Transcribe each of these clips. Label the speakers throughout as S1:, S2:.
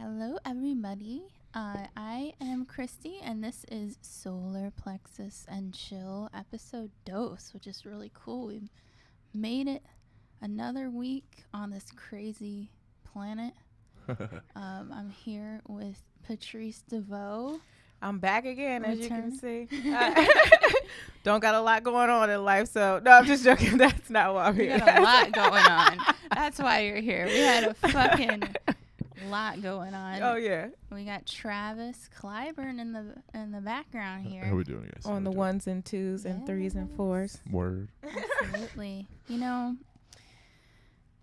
S1: Hello, everybody. I am Christy, and this is Solar Plexus and Chill episode dose, which is really cool. We made it another week on this crazy planet. I'm here with Patrice Deveaux.
S2: I'm back again, as
S1: Return.
S2: you can see. Don't got a lot going on in life, so no, I'm just joking. That's not why I'm
S1: We
S2: here.
S1: got a lot going on. That's why you're here. We had a fucking lot going on.
S2: Oh yeah,
S1: We got Travis Clyburn in the background here.
S3: How we doing, guys?
S2: on the ones and twos and threes and fours.
S3: Word.
S1: Absolutely. You know,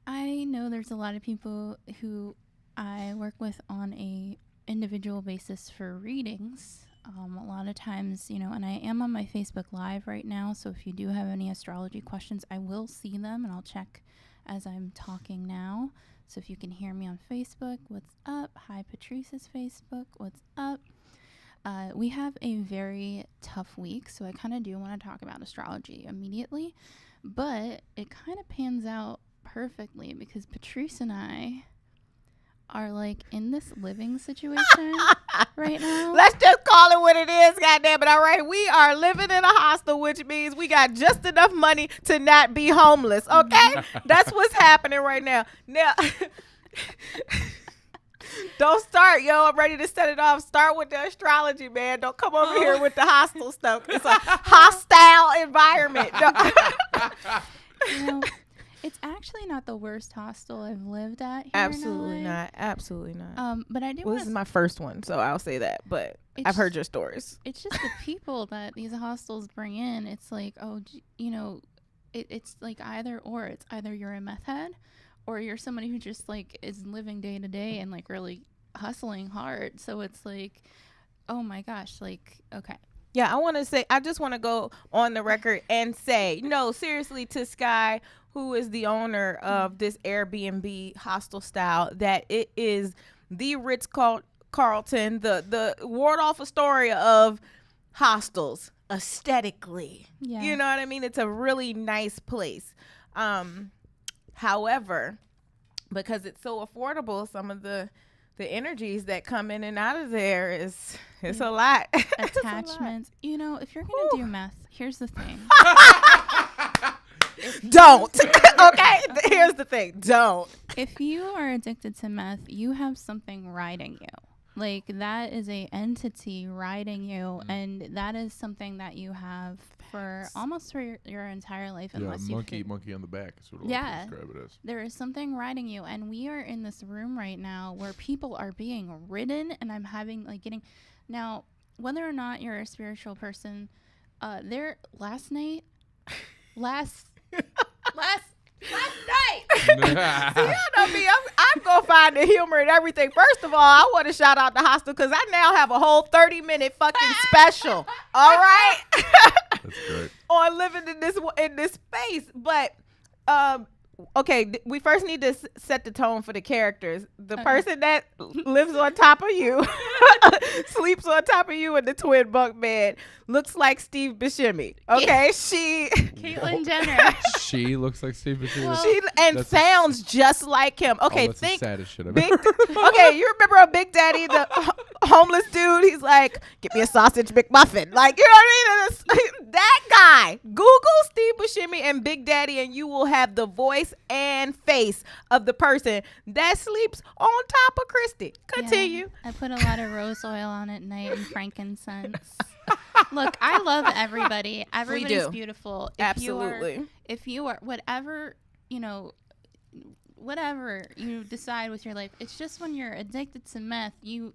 S1: I know there's a lot of people who I work with on a individual basis for readings. A lot of times, you know, and I am on my Facebook Live right now, so if you do have any astrology questions, I will see them and I'll check as I'm talking now. So if you can hear me on Facebook, what's up? Hi, Patrice's Facebook, what's up? We have a very tough week, so I kind of do want to talk about astrology immediately, but it kind of pans out perfectly because Patrice and I are like in this living situation right now.
S2: Let's just call it what it is, goddamn it. All right, we are living in a hostel, which means we got just enough money to not be homeless. Okay, that's what's happening right now. Now, don't start, yo. I'm ready to set it off. Start with the astrology, man. Don't come over here with the hostile stuff. It's a hostile environment. No.
S1: You know, it's actually not the worst hostel I've lived at here
S2: Absolutely
S1: in LA.
S2: not. Absolutely not.
S1: But I do
S2: Well,
S1: want
S2: this
S1: to
S2: is my first one, so I'll say that. But I've heard your stories.
S1: It's just the people that these hostels bring in. It's like, oh, you know, it's like either or. It's either you're a meth head or you're somebody who just like is living day to day and like really hustling hard. So it's like, oh my gosh, like, okay.
S2: Yeah, I just want to go on the record and say, no, seriously, to Sky, who is the owner of this Airbnb hostel style, that it is the Ritz-Carlton, the Waldorf Astoria of hostels aesthetically.
S1: Yeah.
S2: You know what I mean? It's a really nice place. However, because it's so affordable, some of the energies that come in and out of there it's a lot.
S1: Attachments. You know, if you're going to do meth, here's the thing.
S2: Don't. Okay? Here's the thing. Don't.
S1: If you are addicted to meth, you have something riding you. Like, that is a entity riding you, and that is something that you have for almost for your entire life,
S3: Yeah,
S1: unless
S3: monkey on the back is what I
S1: Yeah.
S3: like to describe it as.
S1: there is something riding you. And we are in this room right now where people are being ridden, and I'm having like getting now, whether or not you're a spiritual person, last night.
S2: See, you know me. I'm going to find the humor in everything. First of all, I want to shout out the hostel because I now have a whole 30-minute fucking special. All right?
S3: That's great.
S2: On living in this space. But, okay, we first need to set the tone for the characters. The person that lives on top of you, sleeps on top of you in the twin bunk bed, looks like Steve Buscemi. Okay?
S1: Caitlyn Jenner.
S3: She looks like Steve Buscemi.
S1: Well,
S2: Sounds just like him. Okay,
S3: that's
S2: think
S3: the saddest shit I've
S2: Big,
S3: ever.
S2: okay, you remember a Big Daddy, the homeless dude? He's like, "Get me a sausage McMuffin." Like, you know what I mean? That guy. Google Steve Buscemi and Big Daddy, and you will have the voice and face of the person that sleeps on top of Christy. Continue.
S1: Yeah, I put a lot of rose oil on it at night and frankincense. Look, I love everybody. Everybody's
S2: do.
S1: beautiful.
S2: Absolutely.
S1: If you are whatever, you know, whatever you decide with your life, it's just when you're addicted to meth, your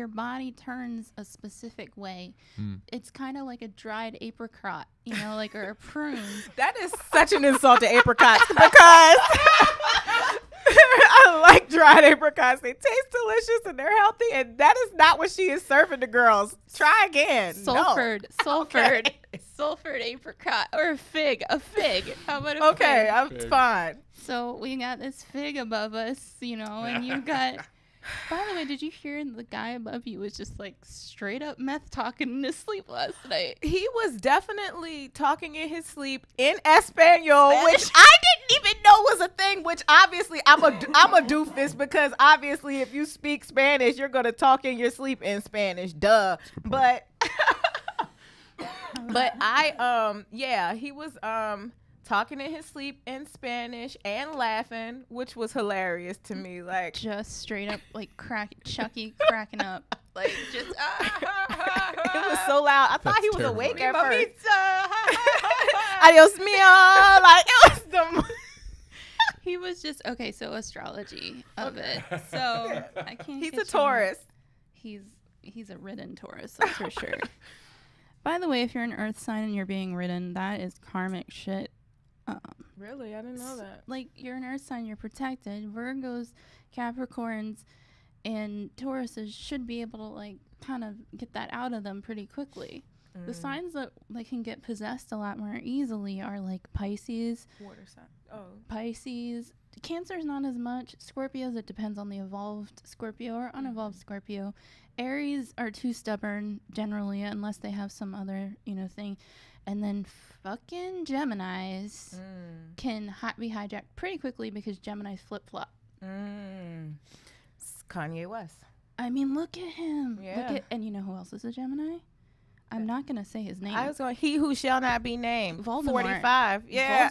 S1: body turns a specific way. It's kind of like a dried apricot, you know, like, or a prune.
S2: That is such an insult to apricots because I like dried apricots. They taste delicious and they're healthy, and that is not what she is serving the girls. Try again.
S1: Sulfured apricot, or a fig. How about a fig?
S2: Okay, I'm fine.
S1: So we got this fig above us, you know, and you got By the way, did you hear the guy above you was just like straight up meth talking in his sleep last night?
S2: He was definitely talking in his sleep in Espanol, which I didn't even know was a thing. Which obviously I'm a doofus, because obviously if you speak Spanish, you're gonna talk in your sleep in Spanish, duh. But he was talking in his sleep in Spanish and laughing, which was hilarious to me. Like,
S1: just straight up like Chucky cracking up, like just.
S2: It was so loud. I thought he was
S3: terrifying.
S2: awake at first. Adios mio. Like, it was the.
S1: He was just okay. So astrology of it. So I can't.
S2: He's
S1: get
S2: a Taurus.
S1: He's a ridden Taurus, that's for sure. By the way, if you're an Earth sign and you're being ridden, that is karmic shit.
S2: Really? I didn't know that.
S1: Like, you're an Earth sign, you're protected. Virgos, Capricorns, and Tauruses should be able to, like, kind of get that out of them pretty quickly. The signs that can get possessed a lot more easily are, like, Pisces.
S2: Water sign. Oh.
S1: Pisces. Cancer's not as much. Scorpios, it depends on the evolved Scorpio or unevolved Scorpio. Aries are too stubborn, generally, unless they have some other, thing. And then fucking Geminis can be hijacked pretty quickly because Geminis flip-flop.
S2: It's Kanye West.
S1: I mean, look at him.
S2: Yeah.
S1: And you know who else is a Gemini? I'm not going to say his name.
S2: I was going, he who shall not be named.
S1: Voldemort.
S2: 45. Yeah.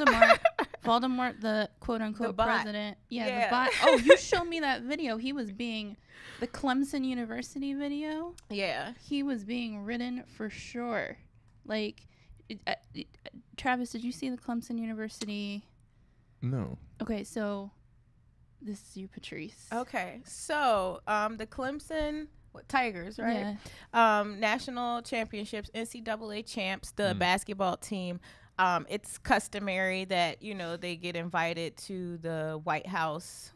S1: Voldemort, the quote-unquote
S2: the
S1: president. Yeah, the bot. Oh, you showed me that video. He was being... The Clemson University video?
S2: Yeah.
S1: He was being ridden for sure. Like... Travis, did you see the Clemson University?
S3: No.
S1: Okay, so this is you, Patrice.
S2: Okay, so the Clemson Tigers, right? Yeah. National championships, NCAA champs, the basketball team. It's customary that they get invited to the White House,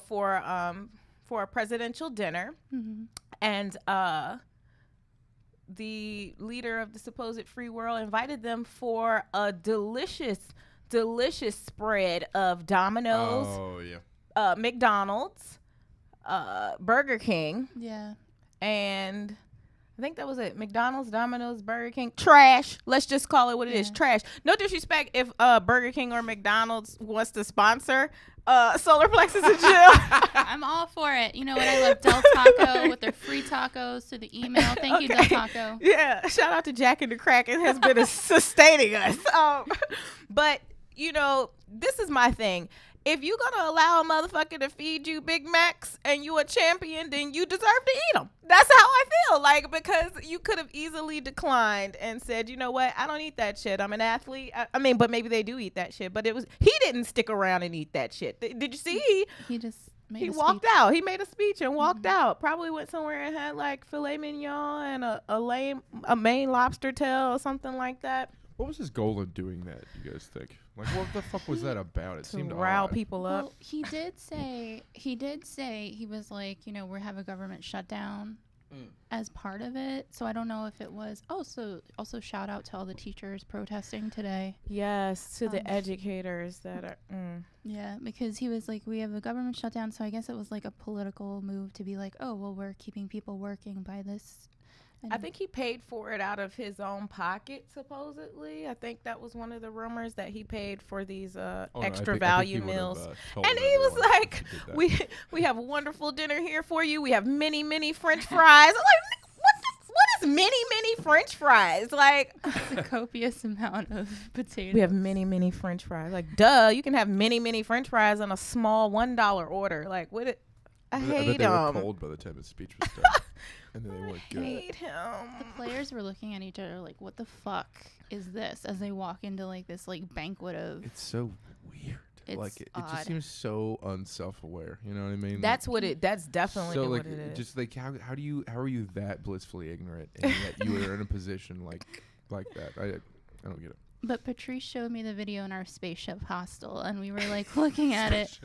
S2: for a presidential dinner, and the leader of the supposed free world invited them for a delicious spread of Domino's, McDonald's, Burger King.
S1: Yeah.
S2: And I think that was it. McDonald's, Domino's, Burger King. Trash. Let's just call it what it is. Trash. No disrespect if Burger King or McDonald's wants to sponsor Solar Plexus and Chill.
S1: I'm all for it. You know what? I love Del Taco with their free tacos to the email. Thank you, Del Taco.
S2: Yeah. Shout out to Jack and the Crack. It has been sustaining us. But, this is my thing. If you're going to allow a motherfucker to feed you Big Macs and you a champion, then you deserve to eat them. That's how I feel. Like, because you could have easily declined and said, you know what? I don't eat that shit. I'm an athlete. I mean, but maybe they do eat that shit. But he didn't stick around and eat that shit. Did you see?
S1: He just made
S2: he
S1: a
S2: walked
S1: speech.
S2: out. He made a speech and walked out. Probably went somewhere and had like filet mignon and a Maine lobster tail or something like that.
S3: What was his goal in doing that, you guys think? Like, what the fuck was that about? It seemed
S2: to rile
S3: odd.
S2: people up.
S1: Well, he did say he was like, we have a government shutdown as part of it. So I don't know if it was. Also shout out to all the teachers protesting today.
S2: Yes, to the educators that are.
S1: Yeah, because he was like, we have a government shutdown. So I guess it was like a political move to be like, oh, well, we're keeping people working by this. And
S2: I think he paid for it out of his own pocket, supposedly. I think that was one of the rumors, that he paid for these extra value meals. And he was like, we have a wonderful dinner here for you. We have many, many French fries. I'm like, what is many French fries? Like,
S1: it's a copious amount of potatoes.
S2: We have many French fries. Like, duh, you can have many French fries on a small $1 order. Like, what it? I hate
S3: bet they were
S2: him.
S3: cold by the time his speech was done. And then they weren't good.
S2: I hate him.
S1: The players were looking at each other like, what the fuck is this? As they walk into like this like banquet of.
S3: It's so weird.
S1: It's
S3: like it
S1: odd.
S3: just seems so unself-aware. You know what I mean?
S2: That's what it. That's definitely what it is.
S3: Just like how are you that blissfully ignorant and yet you are in a position like that? I don't get it.
S1: But Patrice showed me the video in our spaceship hostel, and we were like looking at it,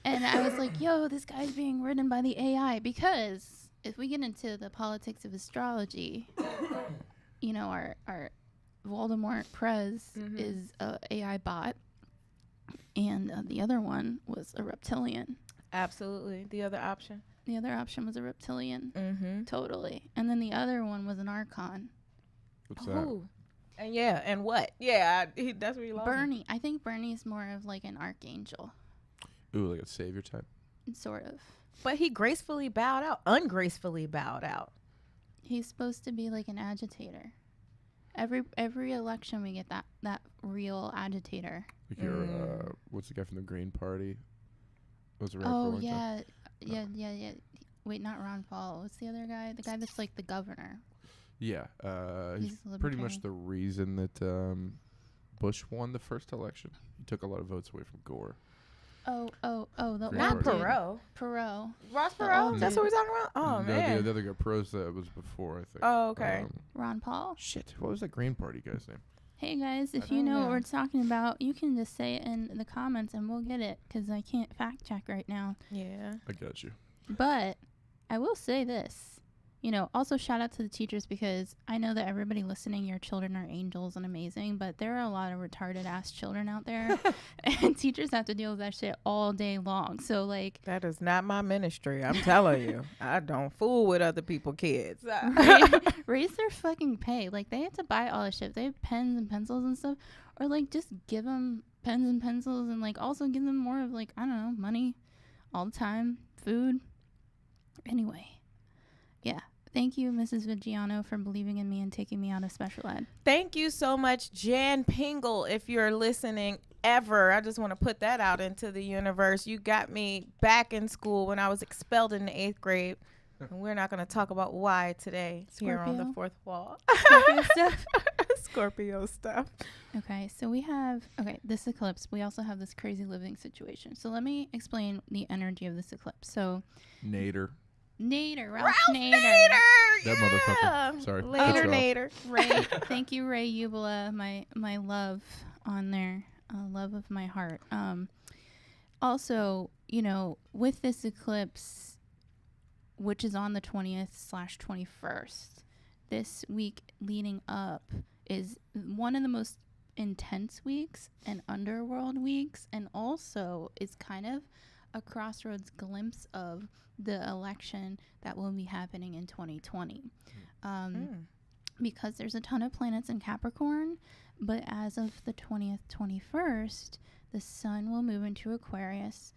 S1: and I was like, "Yo, this guy's being ridden by the AI." Because if we get into the politics of astrology, our Voldemort Prez is a AI bot, and the other one was a reptilian.
S2: Absolutely. The other option.
S1: The other option was a reptilian.
S2: Mm-hmm.
S1: Totally. And then the other one was an archon.
S3: What's that?
S2: Ooh. And what? Yeah, that's where you lost me.
S1: Bernie. I think Bernie's more of like an archangel.
S3: Ooh, like a savior type.
S1: Sort of.
S2: But he gracefully bowed out, ungracefully bowed out.
S1: He's supposed to be like an agitator. Every election we get that real agitator.
S3: Like your, what's the guy from the Green Party? Was around for a
S1: Oh
S3: long time?
S1: yeah. Wait, not Ron Paul. What's the other guy? The guy that's like the governor.
S3: Yeah, he's
S1: a
S3: pretty much
S1: libertarian.
S3: the reason that Bush won the first election. He took a lot of votes away from Gore.
S1: Oh, the
S3: Green
S2: Not
S1: old
S3: Party.
S1: dude.
S2: Perot.
S1: Perot.
S2: Ross
S1: The
S2: Perot?
S1: old
S2: That's
S1: dude.
S2: what we're talking about? Oh,
S3: No,
S2: man.
S3: the other guy, Proza, was before, I think.
S2: Oh, okay.
S1: Ron Paul.
S3: Shit, what was that Green Party guy's name?
S1: Hey guys, if
S2: I
S1: you
S2: don't
S1: know what
S2: know.
S1: we're talking about, you can just say it in the comments and we'll get it because I can't fact check right now.
S2: Yeah.
S3: I got you.
S1: But I will say this, also shout out to the teachers because I know that everybody listening, your children are angels and amazing, but there are a lot of retarded ass children out there and teachers have to deal with that shit all day long. So like,
S2: That is not my ministry. I'm telling you. I don't fool with other people's kids.
S1: raise their fucking pay. Like they have to buy all this shit. They have pens and pencils and stuff, or like just give them pens and pencils and like also give them more of like, I don't know, money all the time, food. Anyway, yeah. Thank you, Mrs. Vigiano, for believing in me and taking me out of special ed.
S2: Thank you so much, Jan Pingle, if you're listening ever. I just want to put that out into the universe. You got me back in school when I was expelled in the 8th grade. And we're not going to talk about why today here on the
S1: Scorpio?
S2: fourth wall.
S1: Scorpio stuff.
S2: Scorpio stuff.
S1: Okay, so we have, this eclipse. We also have this crazy living situation. So let me explain the energy of this eclipse. So
S3: Nader.
S1: Ralph Nader.
S3: That motherfucker. Sorry.
S2: Later,
S3: Cut you off.
S2: Nader.
S1: Ray, thank you, Ray Ubala, my love on there, love of my heart. Also, with this eclipse, which is on the 20th/21st, this week leading up is one of the most intense weeks and underworld weeks, and also is kind of a crossroads glimpse of the election that will be happening in 2020. Because there's a ton of planets in Capricorn, but as of the 20th, 21st, the sun will move into Aquarius,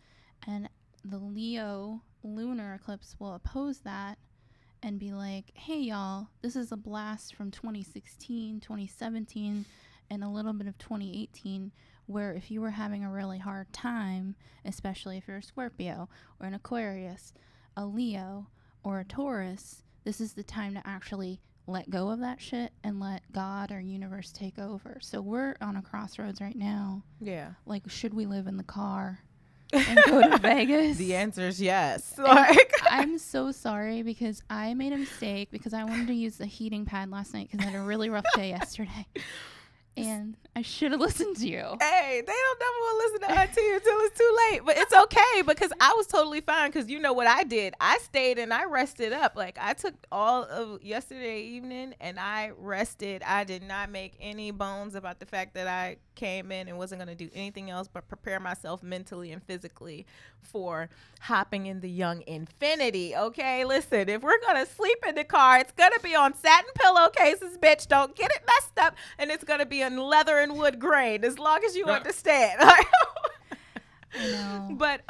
S1: and the Leo lunar eclipse will oppose that and be like, hey, y'all, this is a blast from 2016, 2017, and a little bit of 2018, where if you were having a really hard time, especially if you're a Scorpio or an Aquarius, a Leo, or a Taurus, this is the time to actually let go of that shit and let God or universe take over. So we're on a crossroads right now.
S2: Yeah.
S1: Like, should we live in the car and go to Vegas?
S2: The answer is yes.
S1: And I'm so sorry because I made a mistake because I wanted to use the heating pad last night because I had a really rough day yesterday. And I should have listened to you.
S2: Hey, they don't never want to listen to Auntie until it's too late. But it's okay because I was totally fine because you know what I did? I stayed and I rested up. Like, I took all of yesterday evening and I rested. I did not make any bones about the fact that I came in and wasn't going to do anything else but prepare myself mentally and physically for hopping in the young infinity. Okay, listen, if we're going to sleep in the car, it's going to be on satin pillowcases, bitch. Don't get it messed up. And it's going to be in leather and wood grain, as long as you understand.
S1: I know.
S2: But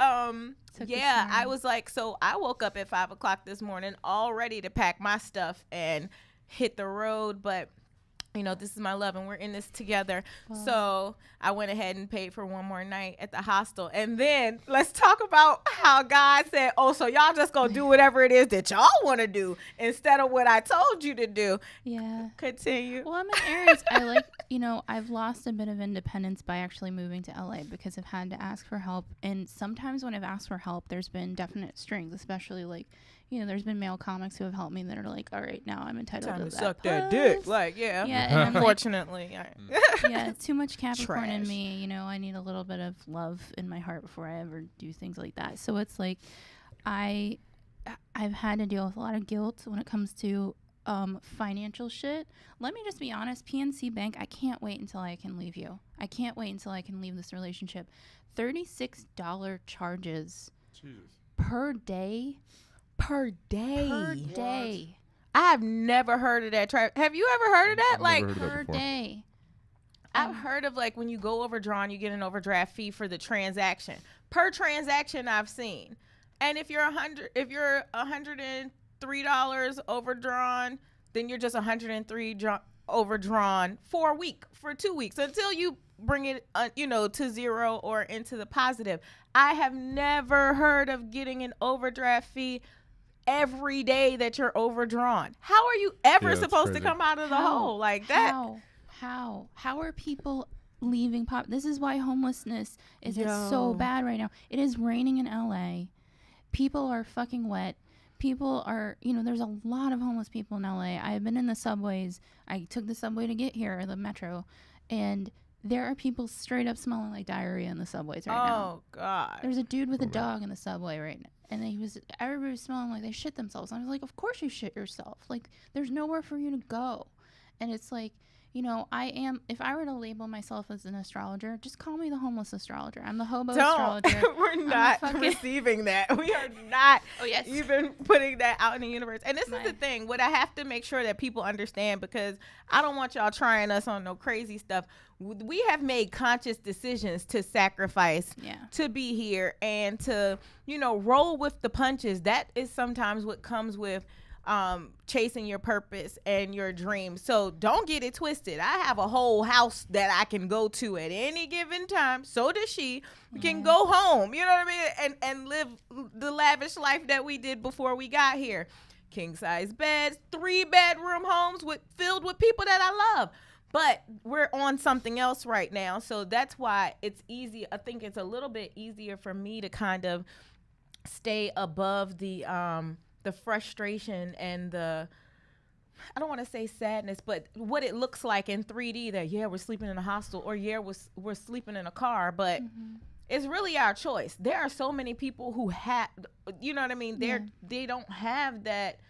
S1: Took
S2: yeah,
S1: us
S2: I
S1: long.
S2: was like, so I woke up at 5 o'clock this morning all ready to pack my stuff and hit the road. But you know, this is my love and we're in this together.
S1: Wow.
S2: So I went ahead and paid for one more night at the hostel. And then let's talk about how God said, oh, so y'all just gonna do whatever it is that y'all want to do instead of what I told you to do.
S1: Yeah.
S2: Continue.
S1: Well, I'm an Aries. I like, I've lost a bit of independence by actually moving to LA because I've had to ask for help. And sometimes when I've asked for help, there's been definite strings, especially like, there's been male comics who have helped me that are like, all right, now I'm entitled
S2: Time
S1: to
S2: to suck that
S1: puss.
S2: dick. Like, yeah.
S1: Yeah, and I'm like,
S2: Unfortunately.
S1: yeah, too much Capricorn in
S2: Trash.
S1: me. I need a little bit of love in my heart before I ever do things like that. So it's like I've had to deal with a lot of guilt when it comes to financial shit. Let me just be honest, PNC Bank, I can't wait until I can leave you. I can't wait until I can leave this relationship. $36 charges
S3: Jesus.
S1: per day.
S2: Per day.
S1: Per day.
S2: I have never heard of that. Have you ever heard of that?
S3: I've
S2: Like,
S3: never heard of that
S1: Per
S3: before.
S1: day.
S2: I've heard of like when you go overdrawn, you get an overdraft fee for the transaction. Per transaction, I've seen. And if you're $103 overdrawn, then you're just $103 overdrawn for a week, for 2 weeks, until you bring it, to zero or into the positive. I have never heard of getting an overdraft fee every day that you're overdrawn. How are you ever
S3: that's
S2: supposed
S3: crazy.
S2: to come out of the hole like that?
S1: How are people leaving This is why homelessness is so bad right now. It is raining in LA. People are fucking wet. People are, there's a lot of homeless people in LA. I've been in the subways. I took the subway to get here, the metro, and there are people straight up smelling like diarrhea in the subways right now.
S2: Oh God.
S1: There's a dude with a dog in the subway right now. And everybody was smelling like they shit themselves. And I was like, of course you shit yourself. Like, there's nowhere for you to go. And it's like, if I were to label myself as an astrologer, just call me the homeless astrologer. I'm the hobo astrologer.
S2: We're not receiving that. We are not even putting that out in the universe. And this is the thing. What I have to make sure that people understand, because I don't want y'all trying us on no crazy stuff. We have made conscious decisions to sacrifice, to be here, and to, roll with the punches. That is sometimes what comes with chasing your purpose and your dreams. So don't get it twisted. I have a whole house that I can go to at any given time. So does she. We can go home, you know what I mean? And live the lavish life that we did before we got here. King size beds, 3-bedroom homes filled with people that I love. But we're on something else right now. So that's why it's easy. I think it's a little bit easier for me to kind of stay above the frustration and I don't want to say sadness, but what it looks like in 3D that, we're sleeping in a hostel, or we're sleeping in a car, but it's really our choice. There are so many people who have, you know what I mean? They don't have that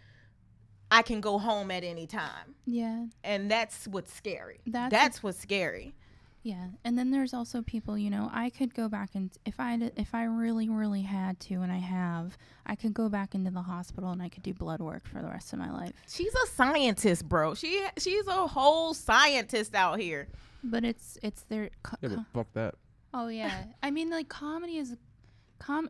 S2: I can go home at any time. Yeah. And that's what's scary. That's what's scary.
S1: Yeah. And then there's also people, I could go back and if I really, really had to, and I could go back into the hospital and I could do blood work for the rest of my life.
S2: She's a scientist, bro. She's a whole scientist out here.
S1: But it's their...
S3: but fuck that.
S1: Oh, yeah. I mean, like, comedy is... I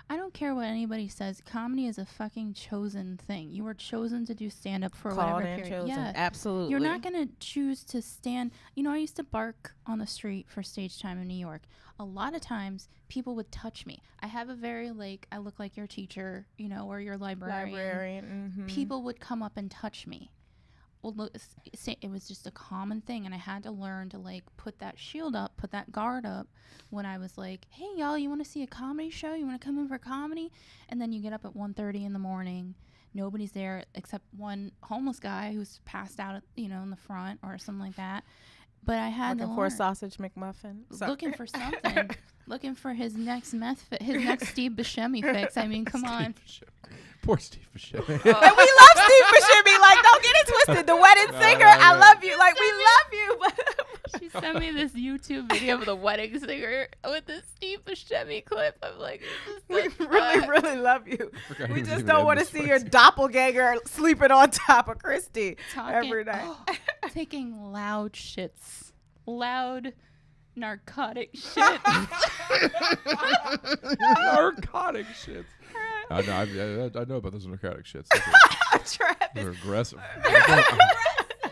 S1: don't care what anybody says. Comedy is a fucking chosen thing. You were chosen to do stand-up for whatever period.
S2: Chosen.
S1: Yeah,
S2: absolutely.
S1: You're not gonna choose to stand. I used to bark on the street for stage time in New York. A lot of times, people would touch me. I have a very I look like your teacher, or your librarian.
S2: Mm-hmm.
S1: People would come up and touch me. Well, look, it was just a common thing, and I had to learn to put that shield up, put that guard up when I was like, hey, y'all, you want to see a comedy show? You want to come in for comedy? And then you get up at 1:30 in the morning. Nobody's there except one homeless guy who's passed out, in the front or something like that. But I had
S2: looking for a sausage McMuffin.
S1: Looking for something. Looking for his next his next Steve Buscemi fix. I mean, come on.
S3: Poor Steve Buscemi.
S2: And we love Steve Buscemi. Don't get it twisted. The wedding singer. I love you. We love you.
S1: She sent me this YouTube video of the wedding singer with the Steve Buscemi clip. I'm like,
S2: we really, really love you. We just don't want to see your doppelganger sleeping on top of Christy every night.
S1: Taking loud shits. Loud narcotic shit.
S3: Narcotic shits. I know about those narcotic shits. They're aggressive.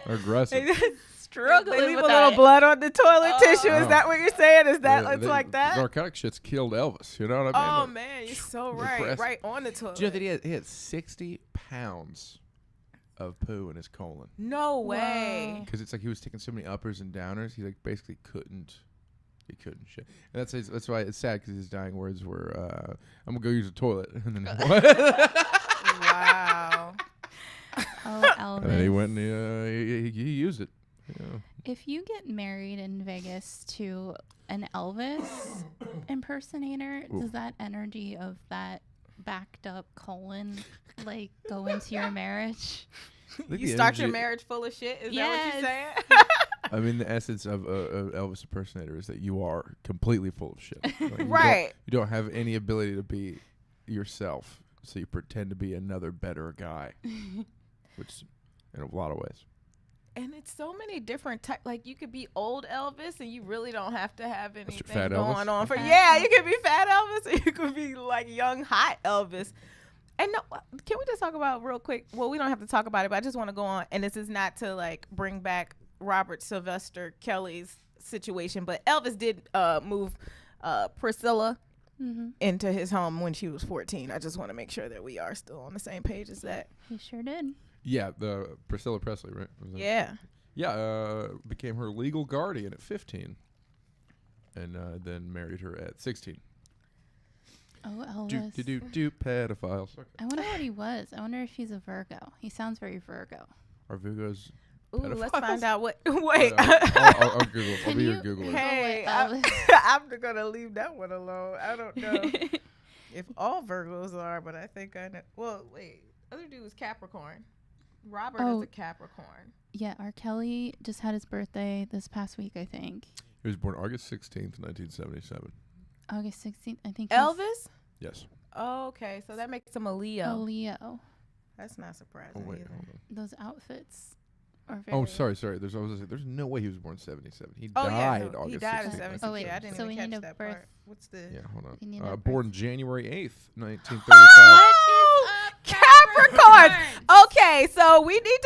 S3: They're aggressive.
S2: Struggling. They leave a little blood on the toilet tissue. Is that what you're saying? Is that it's like that?
S3: Narcotic shits killed Elvis. You know what I mean?
S2: Oh man, you're so right. Right on the toilet.
S3: Do you know that he had 60 pounds of poo in his colon?
S2: No way.
S3: Because it's he was taking so many uppers and downers. He basically couldn't. He couldn't shit. And that's why it's sad, because his dying words were, "I'm gonna go use the toilet." And then
S2: wow.
S1: Oh, Elvis.
S3: And then he went and he used it.
S1: If you get married in Vegas to an Elvis impersonator, does that energy of that backed up colon go into your marriage?
S2: You start your marriage full of shit? Is that what you're saying?
S3: I mean, the essence of Elvis impersonator is that you are completely full of shit.
S2: Right.
S3: You don't have any ability to be yourself. So you pretend to be another better guy, which in a lot of ways.
S2: And it's so many different types. Like, you could be old Elvis, and you really don't have to have anything
S3: fat
S2: going
S3: Elvis?
S2: on for.
S1: Fat
S2: Yeah, you could be fat Elvis, or you could be like young hot Elvis. And no, can we just talk about real quick? Well, we don't have to talk about it, but I just want to go on. And this is not to like bring back Robert Sylvester Kelly's situation, but Elvis did move Priscilla into his home when she was 14. I just want to make sure that we are still on the same page as that.
S1: He sure did.
S3: Yeah, the Priscilla Presley, right?
S2: Yeah.
S3: Yeah, became her legal guardian at 15, and then married her at 16.
S1: Oh, Elvis.
S3: Do pedophiles. Okay.
S1: I wonder what he was. I wonder if he's a Virgo. He sounds very Virgo.
S3: Are Virgos
S2: Ooh,
S3: pedophiles?
S2: let's find out what. Wait.
S3: I'll Google. I'll
S1: Can
S3: be your
S1: you-
S3: Googler.
S2: Hey,
S1: Elvis.
S2: I'm gonna leave that one alone. I don't know if all Virgos are, but I think I know. Well, wait. Other dude was Capricorn. Robert is a Capricorn.
S1: Yeah, R. Kelly just had his birthday this past week, I think.
S3: He was born August 16th, 1977.
S1: August 16th, I think.
S2: Elvis?
S3: Yes.
S2: Oh, okay, so that makes him a Leo.
S1: A Leo.
S2: That's not surprising
S3: Oh wait,
S2: either.
S3: hold on.
S1: Those outfits are very...
S3: Oh, sorry. There's no way he was born 77. He
S2: Oh,
S3: died
S2: yeah, no,
S3: August
S2: he died
S3: 16th.
S2: in 76.
S1: Oh, wait,
S2: Yeah, I didn't
S1: so we
S2: even
S1: need
S2: catch
S1: a
S2: that
S1: birth-
S2: part. What's the...
S3: Yeah, hold
S1: We need
S3: on.
S1: a
S3: Born
S1: birth-
S3: January 8th, 1935.
S2: Oh, Capricorn. Okay, so we need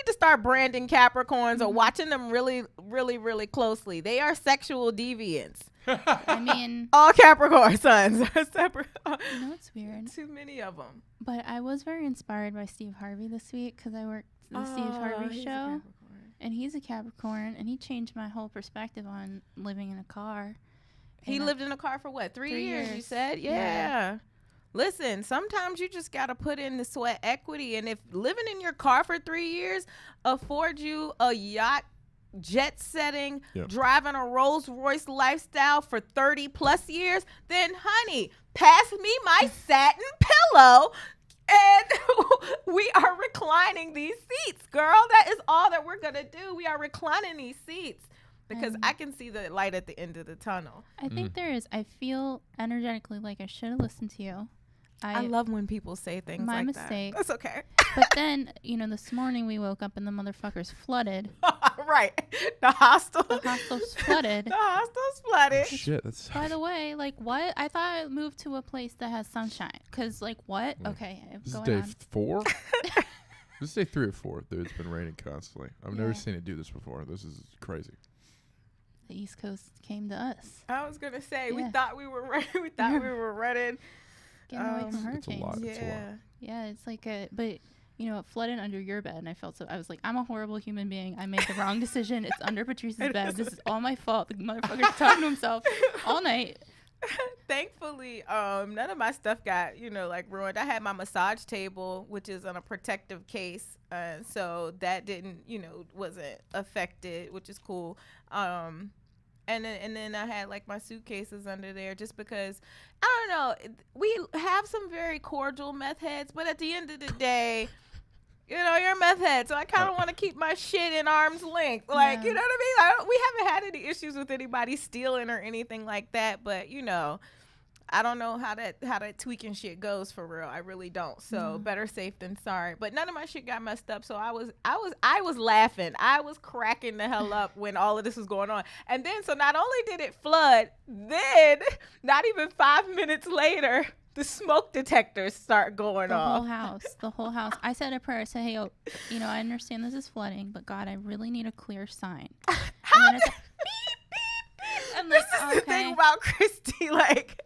S2: to start branding Capricorns or watching them really, really, really closely. They are sexual deviants.
S1: I mean...
S2: All Capricorn sons are separate.
S1: You know what's weird?
S2: Too many of them.
S1: But I was very inspired by Steve Harvey this week because I worked the Steve Harvey show. And he's a Capricorn, and he changed my whole perspective on living in a car.
S2: He
S1: And
S2: lived in a car for what? 3 years, you
S1: years.
S2: said? Yeah. Listen, sometimes you just got to put in the sweat equity. And if living in your car for 3 years affords you a yacht, jet setting, driving a Rolls Royce lifestyle for 30 plus years, then honey, pass me my satin pillow and we are reclining these seats, girl. That is all that we're going to do. We are reclining these seats because I can see the light at the end of the tunnel.
S1: I think there is. I feel energetically like I should have listened to you.
S2: I love when people say things
S1: my
S2: like
S1: mistake.
S2: that. That's okay.
S1: But then, this morning we woke up and the motherfucker's flooded.
S2: Right. The hostel.
S1: The hostel's flooded.
S2: The hostel's flooded.
S3: Shit, that's...
S1: By the way, like, what? I thought I moved to a place that has sunshine. Because, like, what? Okay,
S3: This is
S1: going
S3: day
S1: on.
S3: 4? This is day 3 or 4. Dude, it's been raining constantly. I've never seen it do this before. This is crazy.
S1: The East Coast came to us.
S2: I was gonna say we
S1: Yeah.
S2: thought we were ready. We thought we were ready.
S1: Getting away from
S3: It's a
S1: hurricanes.
S3: lot. It's a lot.
S2: Yeah.
S1: Yeah, it's like but it flooded under your bed, and I was like, I'm a horrible human being. I made the wrong decision. It's under Patrice's bed. This is all my fault. The motherfucker's talking to himself all night.
S2: Thankfully, none of my stuff got ruined. I had my massage table, which is on a protective case, so that didn't wasn't affected, which is cool. And then I had like my suitcases under there just because I don't know. We have some very cordial meth heads, but at the end of the day, you're a meth head, so I kind of want to keep my shit in arm's length. Like,
S1: Yeah.
S2: you know what I mean? We haven't had any issues with anybody stealing or anything like that, but I don't know how that tweaking shit goes for real. I really don't. So better safe than sorry. But none of my shit got messed up. So I was laughing. I was cracking the hell up when all of this was going on. And then so not only did it flood, then not even 5 minutes later, the smoke detectors start going off.
S1: The whole house. I said a prayer. I said, hey, I understand this is flooding, but God, I really need a clear sign.
S2: How
S1: And then I'm like,
S2: this is the thing
S1: okay.
S2: about Christy. Like,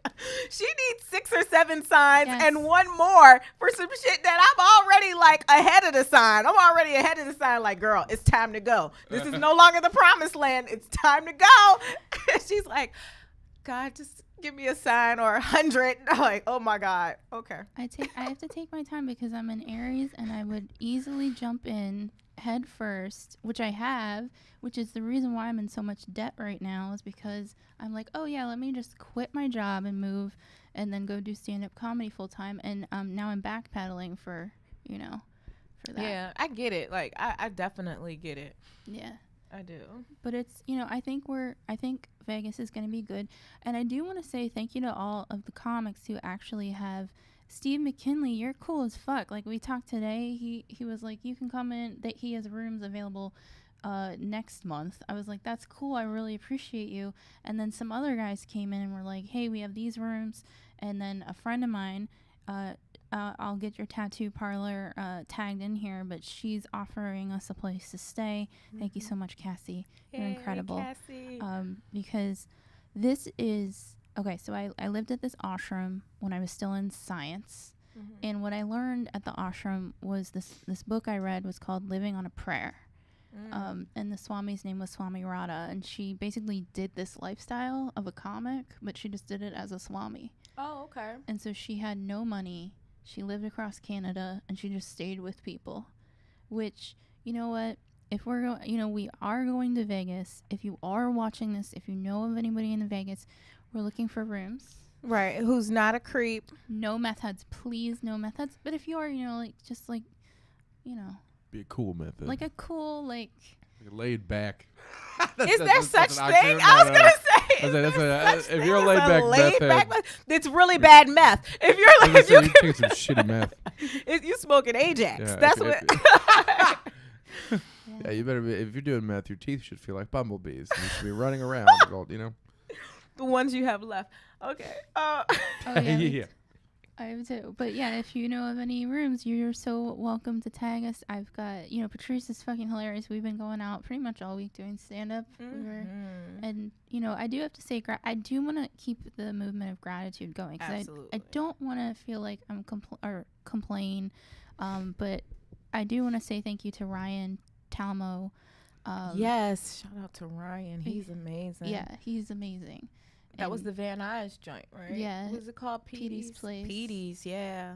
S2: she needs 6 or 7 signs
S1: Yes.
S2: and one more for some shit that I'm already like ahead of the sign. I'm already ahead of the sign. Like, girl, it's time to go. This is no longer the promised land. It's time to go. She's like, God, just give me a sign or 100. I'm like, oh my God. Okay.
S1: I have to take my time because I'm an Aries and I would easily jump in head first, which I have, which is the reason why I'm in so much debt right now, is because I'm like, oh yeah, let me just quit my job and move and then go do stand-up comedy full time. And now I'm backpedaling for that.
S2: Yeah, I get it. Like, I definitely get it.
S1: Yeah.
S2: I do.
S1: But it's, I think Vegas is going to be good. And I do want to say thank you to all of the comics who actually have Steve McKinley. You're cool as fuck. Like, we talked today. He was like, you can come in. That he has rooms available next month. I was like, that's cool. I really appreciate you. And then some other guys came in and were like, hey, we have these rooms. And then a friend of mine, I'll get your tattoo parlor tagged in here, but she's offering us a place to stay. Thank you so much, Cassie. You're incredible.
S2: Cassie.
S1: Because this is okay. So I lived at this ashram when I was still in science, and what I learned at the ashram was this book I read was called Living on a Prayer. And the Swami's name was Swami Radha, and she basically did this lifestyle of a comic, but she just did it as a Swami.
S2: Oh, okay.
S1: And so she had no money. She lived across Canada, and she just stayed with people. Which, you know what? If we're going, we are going to Vegas. If you are watching this, if you know of anybody in Vegas, we're looking for rooms.
S2: Right. Who's not a creep?
S1: No meth heads, please. No meth heads. But if you are, just like,
S3: Be a cool method.
S1: like a cool, like
S3: laid back.
S2: Is there such
S3: an
S2: thing?
S3: oxymoron?
S2: I was gonna say.
S3: If you're a laid back method,
S2: it's really bad meth. If you're like,
S3: you take some shitty meth.
S2: if you smoking Ajax,
S3: Yeah,
S2: that's what.
S3: Yeah, you better be. If you're doing meth, your teeth should feel like bumblebees. You should be running around,
S2: The ones you have left. Okay.
S1: oh yeah,
S3: Yeah.
S1: I have too. But yeah, if you know of any rooms, you're so welcome to tag us. I've got, Patrice is fucking hilarious. We've been going out pretty much all week doing stand-up. And, I do have to say, I do want to keep the movement of gratitude going. Because I don't want to feel like I'm complain. But I do want to say thank you to Ryan Talmo.
S2: Yes, shout out to Ryan. He's amazing.
S1: Yeah, he's amazing.
S2: That was the Van Nuys joint, right?
S1: Yeah.
S2: What was it called?
S1: Petey's Place.
S2: Petey's, yeah.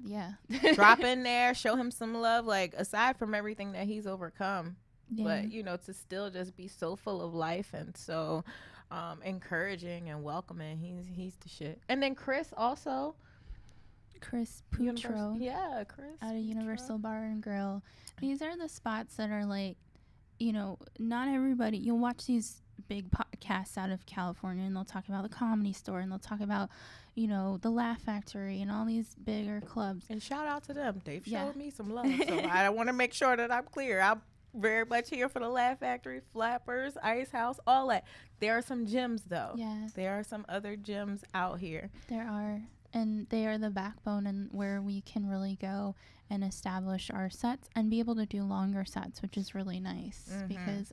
S1: Yeah.
S2: Drop in there, show him some love. Like, aside from everything that he's overcome, but to still just be so full of life and so encouraging and welcoming. He's the shit. And then Chris also.
S1: Chris Putro.
S2: Yeah, Chris.
S1: Out of Universal Bar and Grill. These are the spots that are like, not everybody. You'll watch these big podcasts out of California, and they'll talk about the Comedy Store, and they'll talk about, the Laugh Factory, and all these bigger clubs.
S2: And shout out to them. They've showed me some love. So I want to make sure that I'm clear. I'm very much here for the Laugh Factory, Flappers, Ice House, all that. There are some gyms, though.
S1: Yes.
S2: There are some other gyms out here.
S1: There are. And they are the backbone and where we can really go and establish our sets and be able to do longer sets, which is really nice.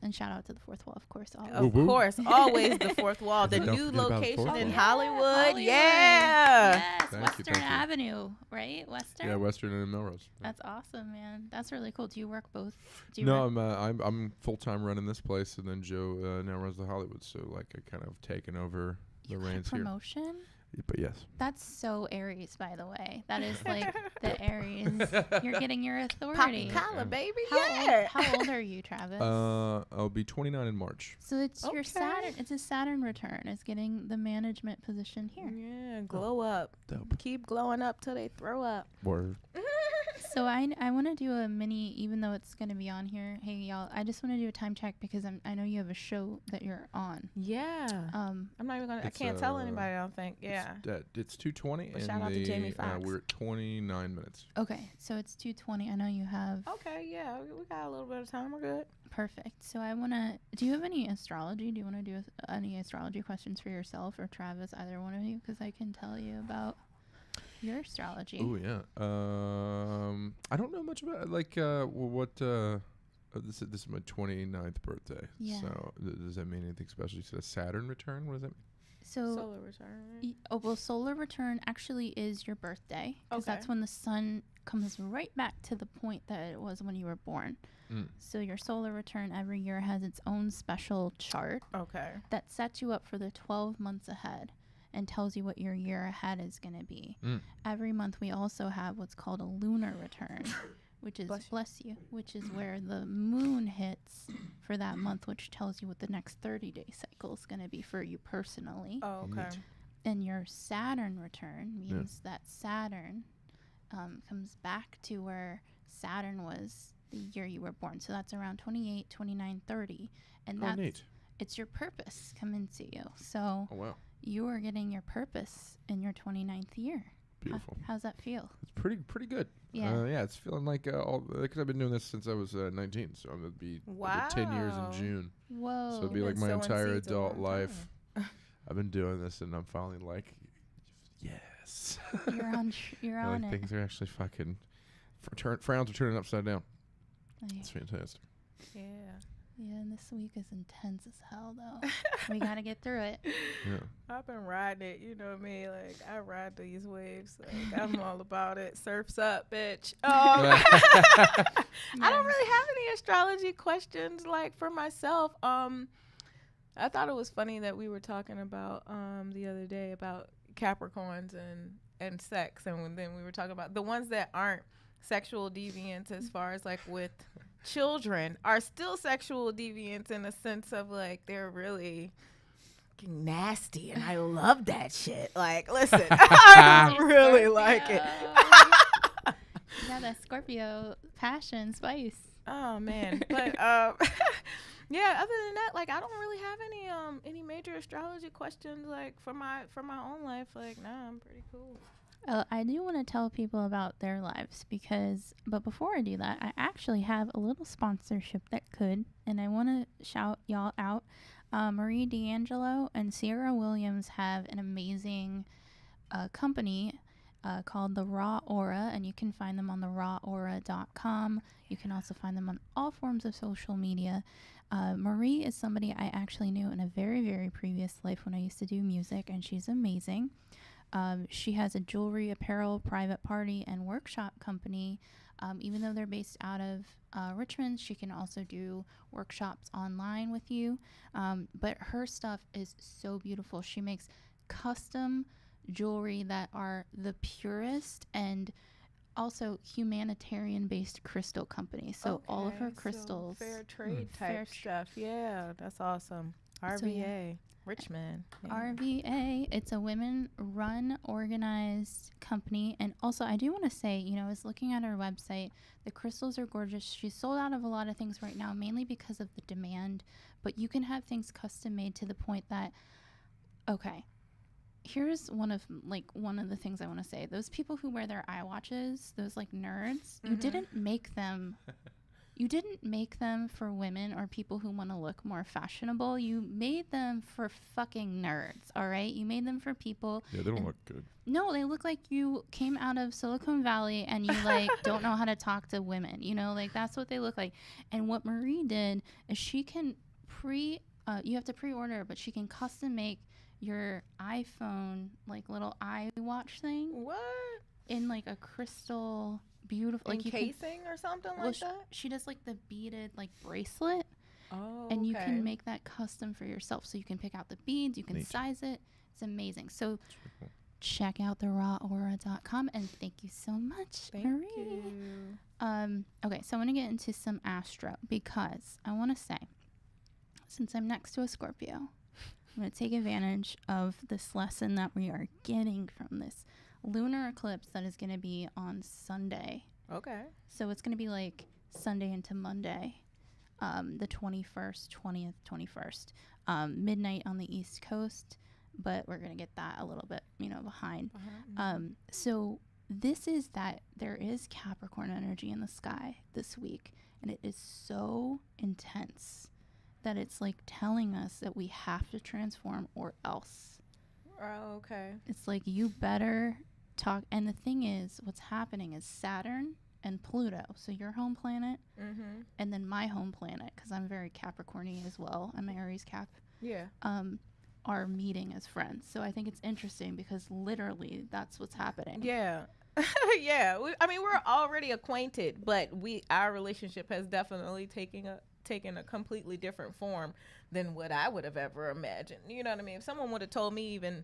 S1: And shout out to the Fourth Wall, of course. Always.
S2: Of course, always the Fourth Wall. The new location in Hollywood. Yeah.
S1: Yes, Western Avenue, right? Western?
S3: Yeah, Western and Melrose.
S1: That's awesome, man. That's really cool. Do you work both?
S3: No, I'm full-time running this place, and then Joe now runs the Hollywood, so like I kind of taken over the reins here.
S1: Promotion?
S3: But yes.
S1: That's so Aries, by the way. That is like the Aries. You're getting your authority.
S2: Pop collar, baby.
S1: How old are you, Travis?
S3: I'll be 29 in March.
S1: So it's your Saturn. It's a Saturn return. It's getting the management position here.
S2: Yeah, glow up.
S3: Dope.
S2: Keep glowing up till they throw up.
S3: Word.
S1: So I want to do a mini, even though it's going to be on here. Hey, y'all, I just want to do a time check because I know you have a show that you're on.
S2: Yeah. I'm not even going to, I can't tell anybody, I don't think. Yeah.
S3: It's 2:20.
S2: Well, shout out to Jamie Foxx.
S3: We're at 29 minutes.
S1: Okay, so it's 2:20. I know you have.
S2: Okay, yeah. We got a little bit of time. We're good.
S1: Perfect. So I want to, do you have any astrology? Do you want to do any astrology questions for yourself or Travis, either one of you? Because I can tell you about your astrology.
S3: Oh yeah. I don't know much about this is my 29th birthday.
S1: Yeah.
S3: So does that mean anything special? You said a Saturn return? What does that mean?
S1: So
S2: Solar Return.
S1: Solar Return actually is your birthday because
S2: Okay.
S1: that's when the sun comes right back to the point that it was when you were born. So your Solar Return every year has its own special chart
S2: Okay.
S1: that sets you up for the 12 months ahead and tells you what your year ahead is going to be. Every month we also have what's called a Lunar Return, which is, bless you, which is where the moon hits for that month, which tells you what the next 30-day cycle is going to be for you personally.
S2: Oh, okay.
S1: And your Saturn return means that Saturn comes back to where Saturn was the year you were born. So that's around 28, 29, 30. And
S3: Oh,
S1: that's
S3: neat.
S1: it's your purpose coming to you. So
S3: Oh, wow.
S1: you are getting your purpose in your 29th year.
S3: Beautiful.
S1: How's that feel?
S3: It's pretty good.
S1: Yeah.
S3: Yeah, it's feeling like because I've been doing this since I was 19, so I'm gonna be
S2: Wow.
S3: 10 years in June.
S1: Whoa.
S3: So it'd be
S2: You've
S3: like
S2: been
S3: my
S2: sowing
S3: entire
S2: seeds a
S3: adult
S2: long
S3: life.
S2: time.
S3: I've been doing this, and I'm finally like, yes.
S1: You're on
S3: Like
S1: it.
S3: things are actually fucking frowns are turning upside down.
S1: Like,
S3: It's fantastic.
S2: Yeah.
S1: yeah, and this week is intense as hell, though. We got to get through it.
S3: Yeah.
S2: I've been riding it, you know me. Like, I ride these waves. Like, I'm all about it. Surf's up, bitch. I don't really have any astrology questions, like, for myself. I thought it was funny that we were talking about the other day about Capricorns and sex. And then we were talking about the ones that aren't sexual deviants as far as, like, with children are still sexual deviants in a sense of, like, they're really nasty, and I love that shit. Like, listen, I really like it.
S1: Yeah, that Scorpio passion, spice.
S2: Oh man, but yeah. Other than that, like, I don't really have any major astrology questions, like, for my own life. Like, nah, I'm pretty cool.
S1: I do want to tell people about their lives but before I do that, I actually have a little sponsorship that could, and I want to shout y'all out. Marie D'Angelo and Sierra Williams have an amazing company called The Raw Aura, and you can find them on therawaura.com. You can also find them on all forms of social media. Marie is somebody I actually knew in a very, very previous life when I used to do music, and she's amazing. She has a jewelry, apparel, private party, and workshop company. Even though they're based out of Richmond, she can also do workshops online with you. But her stuff is so beautiful. She makes custom jewelry that are the purest and also humanitarian-based crystal company. So all of her
S2: Okay, so
S1: crystals.
S2: fair trade
S1: Fair
S2: type stuff. Yeah, that's awesome. RVA, Richmond. Yeah.
S1: RVA, it's a women-run, organized company. And also, I do want to say, I was looking at her website. The crystals are gorgeous. She's sold out of a lot of things right now, mainly because of the demand. But you can have things custom-made to the point that, okay, here's one of the things I want to say. Those people who wear their eye watches, those, like, nerds, you didn't make them... You didn't make them for women or people who want to look more fashionable. You made them for fucking nerds, all right? You made them for people.
S3: Yeah, they don't look good.
S1: No, they look like you came out of Silicon Valley and you, like, don't know how to talk to women. Like, that's what they look like. And what Marie did is she can you have to pre-order, but she can custom make your iPhone, like, little iWatch thing.
S2: What?
S1: In, like, a crystal... beautiful, like,
S2: Encasing or something like that?
S1: She does, like, the beaded, like, bracelet,
S2: Oh,
S1: and you can make that custom for yourself. So you can pick out the beads, you can
S3: Neat.
S1: size it. It's amazing. So
S3: That's pretty cool.
S1: check out therawaura.com, and thank you so much,
S2: Thank
S1: Marie.
S2: you.
S1: Okay, so I want to get into some astro because I want to say, since I'm next to a Scorpio, I'm going to take advantage of this lesson that we are getting from this lunar eclipse that is going to be on Sunday.
S2: Okay.
S1: So it's going to be like Sunday into Monday, the 21st, 20th, 21st, midnight on the East Coast, but we're going to get that a little bit, behind. So this is that there is Capricorn energy in the sky this week, and it is so intense that it's like telling us that we have to transform or else.
S2: Oh, okay.
S1: It's like, you better talk. And the thing is, what's happening is Saturn and Pluto, so your home planet, and then my home planet, because I'm very Capricorny as well, I'm Aries Cap,
S2: Yeah.
S1: are meeting as friends. So I think it's interesting because literally that's what's happening.
S2: Yeah. Yeah. We're already acquainted, but our relationship has definitely taken a completely different form than what I would have ever imagined. You know what I mean? If someone would have told me even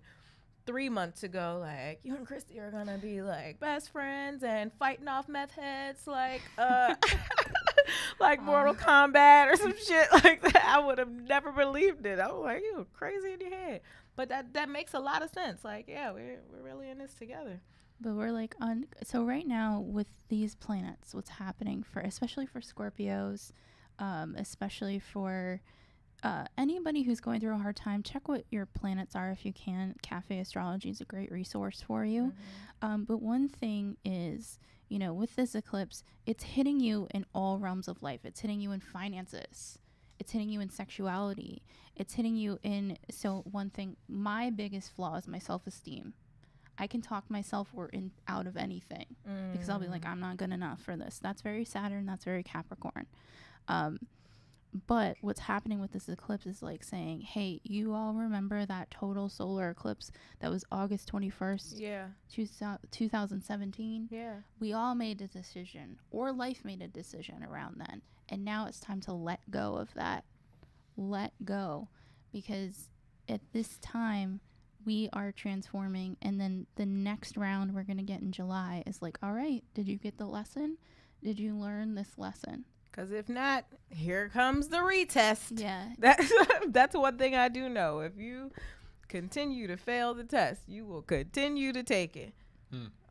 S2: 3 months ago, like, you and Christy are gonna be like best friends and fighting off meth heads, like like Mortal Kombat or some shit like that, I would have never believed it. I was like, you crazy in your head. But that makes a lot of sense. Like, yeah, we're really in this together.
S1: But we're like on. So right now with these planets, what's happening for, especially for Scorpios, especially for anybody who's going through a hard time, check what your planets are if you can. Cafe Astrology is a great resource for you. But one thing is, you know, with this eclipse, it's hitting you in all realms of life. It's hitting you in finances. It's hitting you in sexuality. It's hitting you in, so one thing, my biggest flaw is my self-esteem. I can talk myself out of anything because I'll be like, I'm not good enough for this. That's very Saturn. That's very Capricorn. But what's happening with this eclipse is like saying, hey, you all remember that total solar eclipse that was August 21st, 2017?
S2: Yeah.
S1: We all made a decision, or life made a decision around then. And now it's time to let go of that. Let go. Because at this time, we are transforming. And then the next round we're going to get in July is like, all right, did you get the lesson? Did you learn this lesson?
S2: Because if not, here comes the retest.
S1: Yeah.
S2: That's one thing I do know. If you continue to fail the test, you will continue to take it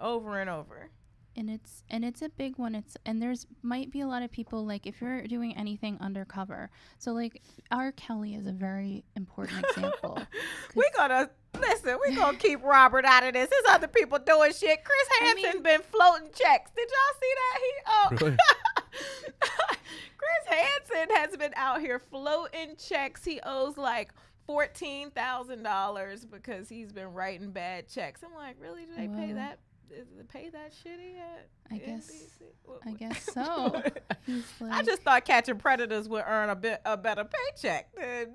S2: over and over.
S1: And it's a big one. There's might be a lot of people, like, if you're doing anything undercover. So like R. Kelly is a very important example.
S2: We gonna keep Robert out of this. There's other people doing shit. Chris Hansen been floating checks. Did y'all see that?
S3: Really?
S2: Chris Hansen has been out here floating checks. He owes like $14,000 because he's been writing bad checks. I'm like, really? Do they pay that? Is it pay that shitty at
S1: I guess so. He's like,
S2: I just thought Catching Predators would earn a better paycheck than.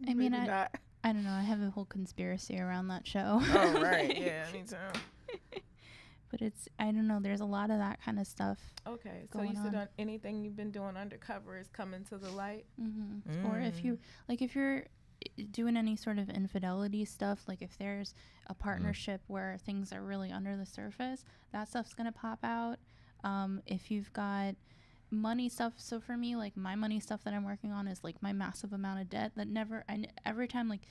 S1: I mean, I don't know. I have a whole conspiracy around that show.
S2: Oh right, yeah, me too.
S1: But I don't know. There's a lot of that kind of stuff.
S2: Okay, so you said anything you've been doing undercover is coming to the light.
S1: Mm-hmm. Or if you're doing any sort of infidelity stuff, like if there's a partnership where things are really under the surface, that stuff's gonna pop out. If you've got money stuff, so for me, like my money stuff that I'm working on is like my massive amount of debt that every time, like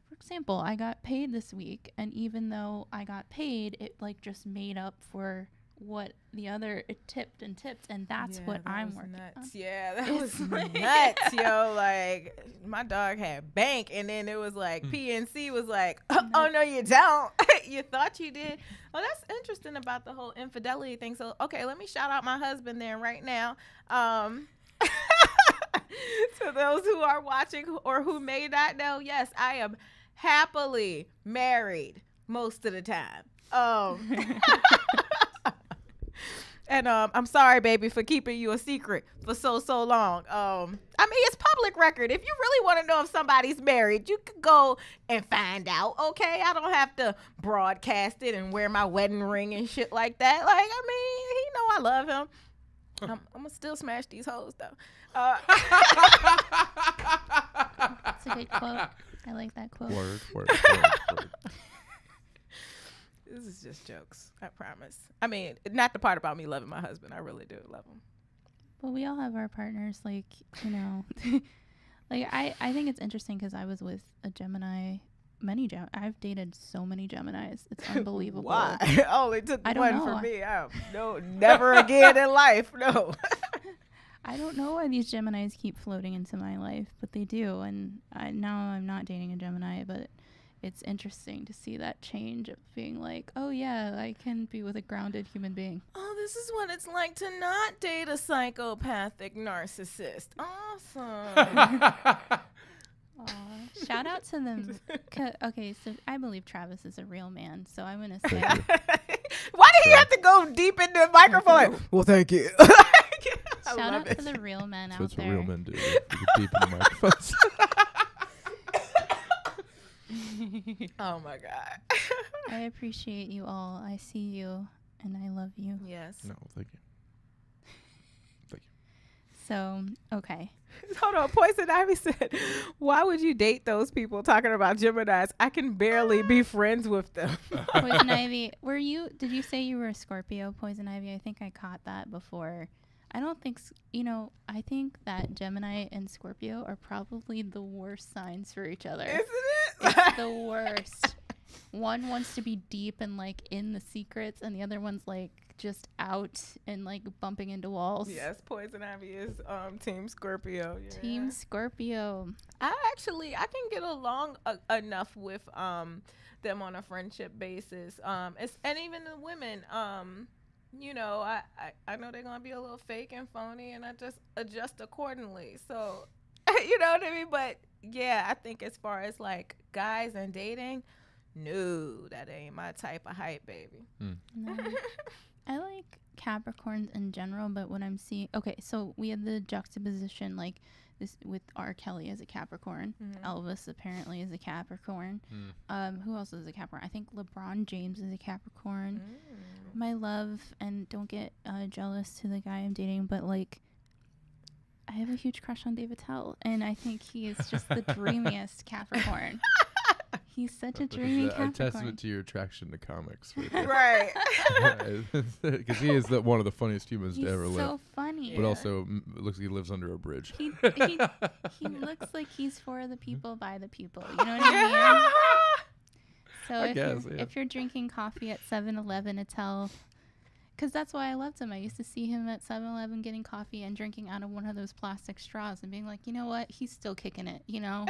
S1: for example, I got paid this week, and even though I got paid, it like just made up for what the other it tipped, and that's what I'm working on.
S2: Yeah, that was nuts, yo. Like my dog had bank, and then it was like PNC was like, oh no, you don't. You thought you did. Well, that's interesting about the whole infidelity thing. So okay, let me shout out my husband then right now. To those who are watching or who may not know, yes, I am happily married most of the time. And I'm sorry, baby, for keeping you a secret for so long. I mean, it's public record. If you really want to know if somebody's married, you could go and find out, okay? I don't have to broadcast it and wear my wedding ring and shit like that. Like, I mean, he know I love him. I'm going to still smash these hoes, though.
S1: That's a good quote. I like that quote.
S3: Word.
S2: This is just jokes, I promise. I mean, not the part about me loving my husband. I really do love him.
S1: Well, we all have our partners, like, you know. Like, I think it's interesting because I was with a Gemini. I've dated so many Geminis. It's unbelievable.
S2: Why? I only took one
S1: know.
S2: for me. No, never again in life. No.
S1: I don't know why these Geminis keep floating into my life, but they do. And now I'm not dating a Gemini, but it's interesting to see that change of being like, oh yeah, I can be with a grounded human being.
S2: Oh, this is what it's like to not date a psychopathic narcissist. Awesome.
S1: Shout out to them. Okay, so I believe Travis is a real man, so I'm going to say.
S2: Why did he have to go deep into the microphone? Like, well, thank you.
S1: Shout out to the real men out there.
S3: That's what real men do. They get deep in the microphones.
S2: Oh my God.
S1: I appreciate you all. I see you and I love you.
S2: Yes.
S3: No, thank you.
S1: So, okay.
S2: Hold on. Poison Ivy said, why would you date those people talking about Geminis? I can barely be friends with them.
S1: Poison Ivy, did you say you were a Scorpio, Poison Ivy? I think I caught that before. I don't think, I think that Gemini and Scorpio are probably the worst signs for each other.
S2: Isn't it?
S1: It's the worst. one wants to be deep and like in the secrets, and the other one's like just out and like bumping into walls.
S2: Yes, Poison Ivy is Team Scorpio. Yeah.
S1: Team Scorpio.
S2: I can get along enough with them on a friendship basis. And even the women, you know, I know they're gonna be a little fake and phony, and I just adjust accordingly. So, you know what I mean? But yeah, I think as far as like guys and dating, no, that ain't my type of hype, baby.
S1: No. I like Capricorns in general, but when I'm seeing, okay, so we had the juxtaposition like this with R. Kelly as a Capricorn. Elvis apparently is a Capricorn. Who else is a Capricorn? I think LeBron James is a Capricorn. My love, and don't get jealous to the guy I'm dating, but like I have a huge crush on David Tell, and I think he is just the dreamiest Capricorn. He's such a dreamy Capricorn.
S3: A testament to your attraction to comics.
S2: Right.
S3: Because he is one of the funniest humans to ever live.
S1: He's so funny.
S3: But also looks like he lives under a bridge.
S1: He looks like he's for the people, by the people. You know what I mean? So if you're drinking coffee at 7-Eleven, it's hell. Because that's why I loved him. I used to see him at 7-Eleven getting coffee and drinking out of one of those plastic straws and being like, you know what? He's still kicking it, you know?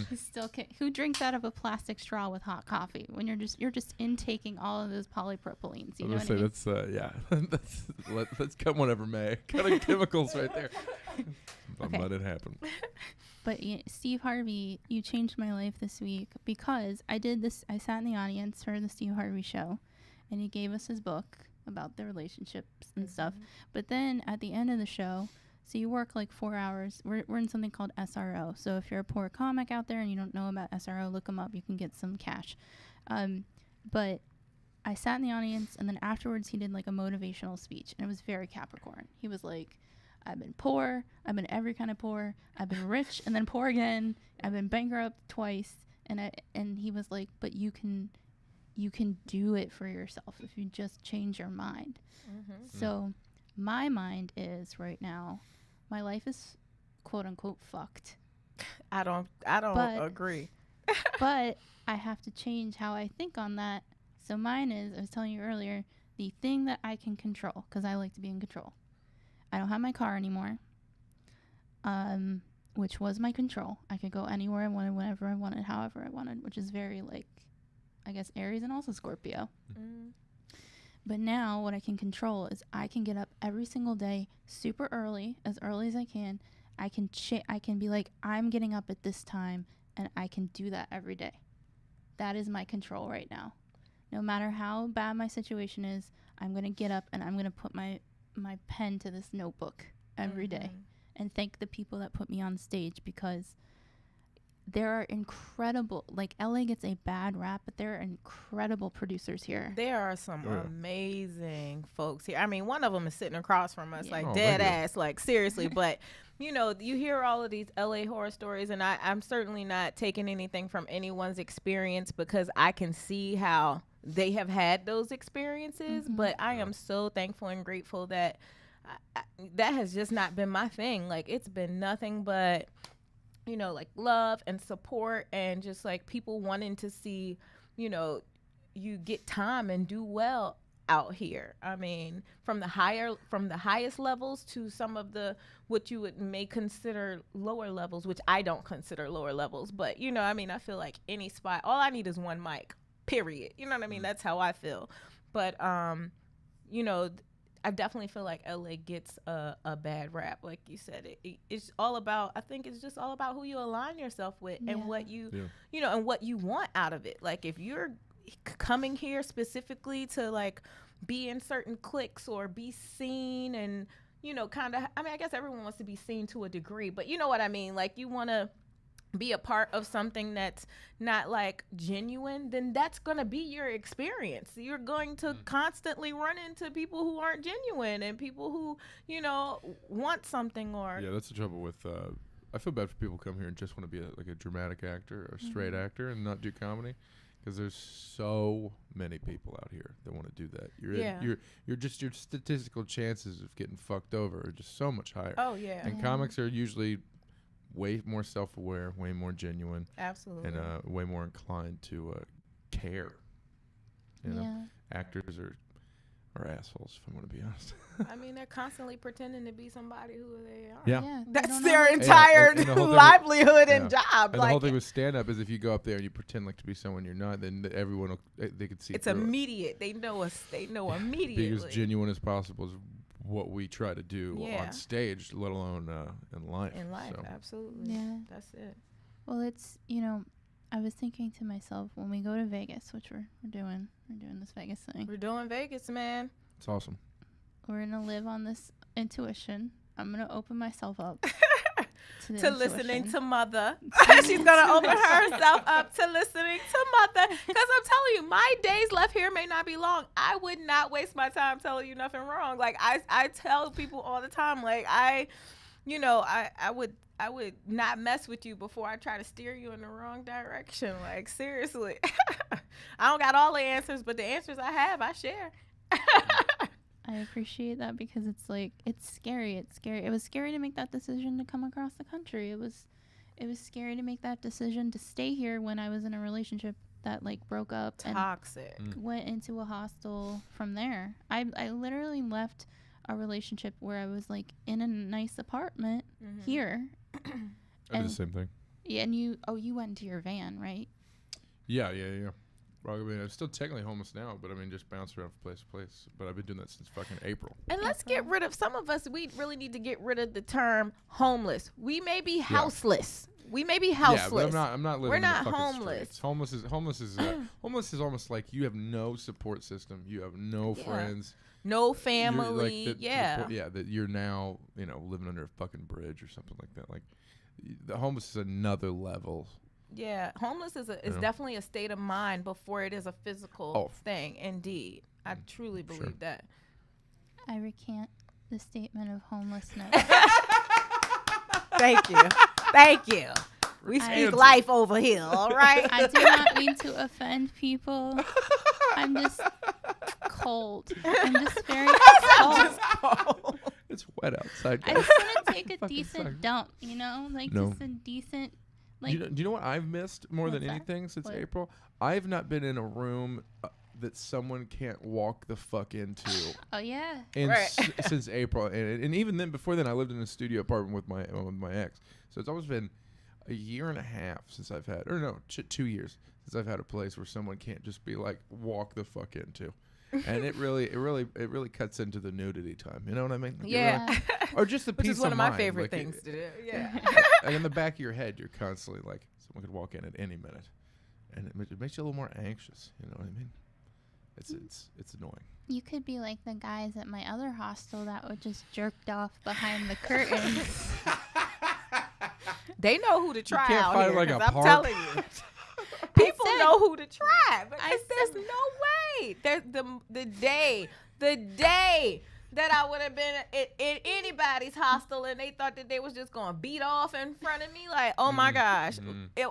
S1: He's still who drinks out of a plastic straw with hot coffee when you're just intaking all of those polypropylenes, you know what I mean?
S3: That's let's cut whatever may. Cutting chemicals right there.
S1: Okay.
S3: Let it happen.
S1: But Steve Harvey, you changed my life this week because I did this. I sat in the audience for the Steve Harvey show, and he gave us his book about the relationships and stuff. But then at the end of the show, so you work like 4 hours. We're in something called SRO. So if you're a poor comic out there and you don't know about SRO, look them up. You can get some cash. But I sat in the audience, and then afterwards he did like a motivational speech, and it was very Capricorn. He was like, I've been poor. I've been every kind of poor. I've been rich and then poor again. I've been bankrupt twice. And he was like, but you can do it for yourself if you just change your mind. So my mind is right now, my life is quote unquote fucked.
S2: I don't agree.
S1: But I have to change how I think on that. So mine is, I was telling you earlier, the thing that I can control, because I like to be in control. I don't have my car anymore, which was my control. I could go anywhere I wanted, whenever I wanted, however I wanted, which is very like, I guess, Aries and also Scorpio. But now what I can control is I can get up every single day super early as I can. I can be like, I'm getting up at this time, and I can do that every day. That is my control right now. No matter how bad my situation is, I'm going to get up and I'm going to put my pen to this notebook every day and thank the people that put me on stage, because there are incredible, like LA gets a bad rap, but there are incredible producers here.
S2: There are some amazing folks here. I mean, one of them is sitting across from us, like dead ass, like seriously. But you know, you hear all of these LA horror stories, and I'm certainly not taking anything from anyone's experience, because I can see how they have had those experiences. But I am so thankful and grateful that that has just not been my thing. Like, it's been nothing but, you know, like love and support, and just like people wanting to see, you know, you get time and do well out here. I mean, from the highest levels to some of the what you may consider lower levels, which I don't consider lower levels. But you know, I mean, I feel like any spot, all I need is one mic, period. You know what I mean? That's how I feel. But you know, I definitely feel like LA gets a bad rap, like you said. It's all about, I think it's just all about who you align yourself with and what you know, and what you want out of it. Like, if you're coming here specifically to like be in certain cliques or be seen, and you know, kind of, I mean, I guess everyone wants to be seen to a degree, but you know what I mean, like you want to be a part of something that's not like genuine, then that's going to be your experience. You're going to constantly run into people who aren't genuine and people who, you know, want something. Or
S3: that's the trouble with I feel bad for people who come here and just want to be a dramatic actor or straight actor and not do comedy, because there's so many people out here that want to do that. Your statistical chances of getting fucked over are just so much higher. And comics are usually way more self-aware, way more genuine,
S2: absolutely,
S3: and way more inclined to care. You know, actors are assholes, if I'm going to be honest.
S2: I mean, they're constantly pretending to be somebody who they are.
S3: Yeah.
S2: That's their entire
S3: and the whole
S2: livelihood and job.
S3: And
S2: like,
S3: the whole thing with stand-up is if you go up there and you pretend like to be someone you're not, then everyone will, they could see
S2: it's immediate. They know us. They know immediately.
S3: Be as genuine as possible is what we try to do on stage, let alone in life.
S2: In life,
S3: so.
S2: Absolutely.
S1: Yeah.
S2: That's it.
S1: Well, it's, I was thinking to myself, when we go to Vegas, which we're doing this Vegas thing.
S2: We're doing Vegas, man.
S3: It's awesome.
S1: We're going to live on this intuition. I'm going to open myself up
S2: to listening to Mother. She's going to open herself up to listening to Mother. Because I'm telling you, my days left here may not be long. I would not waste my time telling you nothing wrong. Like, I tell people all the time, like, I would not mess with you before I try to steer you in the wrong direction. Like, seriously. I don't got all the answers, but the answers I have, I share.
S1: I appreciate that because it's like, it's scary. It's scary. It was scary to make that decision to come across the country. It was scary to make that decision to stay here when I was in a relationship that like broke up.
S2: Toxic.
S1: And went into a hostel from there. I literally left a relationship where I was like in a nice apartment here.
S3: I did the same thing.
S1: Yeah, and you went into your van, right?
S3: Yeah. Well, I mean, I'm still technically homeless now, but I mean, just bounce around from place to place. But I've been doing that since fucking April.
S2: And let's get rid of, some of us, we really need to get rid of the term homeless. We may be houseless. We may be houseless.
S3: Yeah, but I'm not living
S2: We're not
S3: in the fucking
S2: homeless.
S3: Streets. Homeless is almost like you have no support system. You have no friends.
S2: No family.
S3: That you're now, living under a fucking bridge or something like that. Like, the homeless is another level.
S2: Yeah, homeless is definitely a state of mind before it is a physical thing. Indeed, I truly believe that.
S1: I recant the statement of homelessness.
S2: Thank you. We speak life over here, all right?
S1: I do not mean to offend people. I'm just cold. I'm just very cold.
S3: It's wet outside.
S1: I just want to take a decent dump, just a decent. Like,
S3: do you know what I've missed more than anything since April? I've not been in a room that someone can't walk the fuck into.
S1: Oh yeah.
S3: Since April, and even then, before then, I lived in a studio apartment with my ex. So it's always been a year and a half since I've had, 2 years since I've had a place where someone can't just be like walk the fuck into. And it really cuts into the nudity time. You know what I mean? Like or just the peace of mind. Which is
S2: one of my favorite things to do. Yeah.
S3: And in the back of your head, you're constantly like, someone could walk in at any minute, and it makes you a little more anxious. You know what I mean? It's annoying.
S1: You could be like the guys at my other hostel that would just jerked off behind the curtains.
S2: They know who to try
S3: out
S2: here.
S3: Like
S2: I'm telling you. People know who to try, because there's no way. There's the day that I would have been in anybody's hostel and they thought that they was just going to beat off in front of me, like, oh my gosh,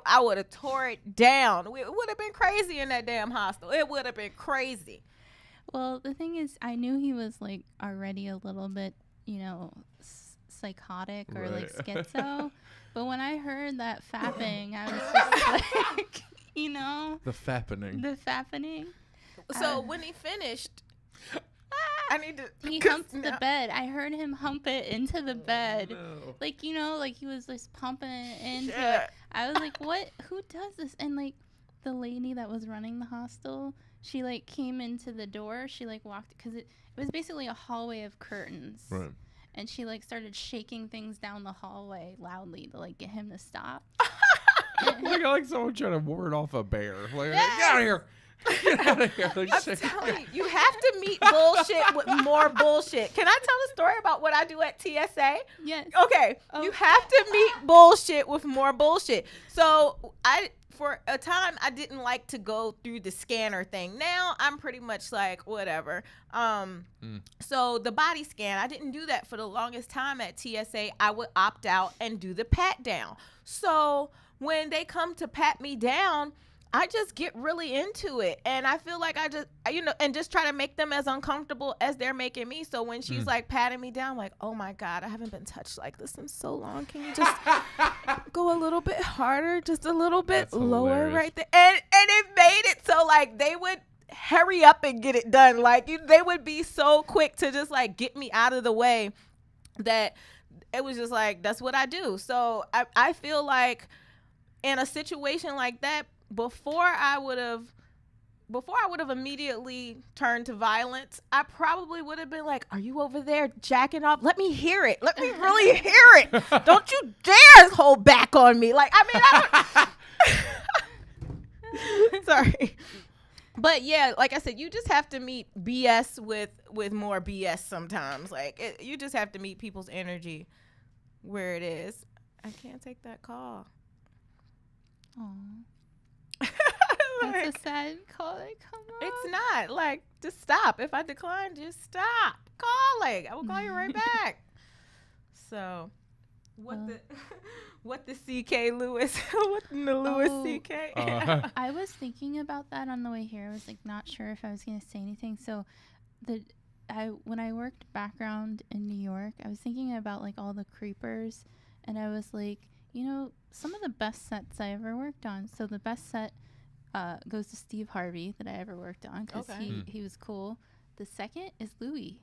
S2: I would have tore it down. It would have been crazy in that damn hostel. It would have been crazy.
S1: Well, the thing is, I knew he was like already a little bit, psychotic or like schizo. But when I heard that fapping, I was just like,
S3: The fappening.
S2: So when he finished, I need to.
S1: He humped the bed. I heard him hump it into the bed. No. Like, like he was just pumping it into it. I was like, what? Who does this? And like the lady that was running the hostel, she like came into the door. She like walked, because it was basically a hallway of curtains.
S3: Right.
S1: And she like started shaking things down the hallway loudly to like get him to stop.
S3: like someone trying to ward off a bear. Like, get out of here. Get out of here. Like,
S2: I'm telling you have to meet bullshit with more bullshit. Can I tell a story about what I do at TSA?
S1: Yes.
S2: Okay. Oh. You have to meet bullshit with more bullshit. So for a time, I didn't like to go through the scanner thing. Now I'm pretty much like, whatever. So the body scan, I didn't do that for the longest time at TSA. I would opt out and do the pat down. So when they come to pat me down, I just get really into it, and I feel like I just, and just try to make them as uncomfortable as they're making me. So when she's like patting me down, like, oh my God, I haven't been touched like this in so long. Can you just go a little bit harder, just a little bit lower right there? And it made it so like they would hurry up and get it done. Like they would be so quick to just like get me out of the way that it was just like, that's what I do. So I feel like in a situation like that, before I would have immediately turned to violence, I probably would have been like, are you over there jacking off? Let me hear it. Let me really hear it. Don't you dare hold back on me. Like, I mean, sorry. But yeah, like I said, you just have to meet BS with more BS sometimes. Like, you just have to meet people's energy where it is. I can't take that call.
S1: Aww. That's a sad call that come up.
S2: It's not. Like, just stop. If I decline, just stop calling. I will call you right back. So, what the CK Lewis? What the Lewis CK?
S1: I was thinking about that on the way here. I was like not sure if I was gonna say anything. So, when I worked background in New York, I was thinking about like all the creepers, and I was like, some of the best sets I ever worked on. So the best set goes to Steve Harvey that I ever worked on because he was cool. The second is Louis.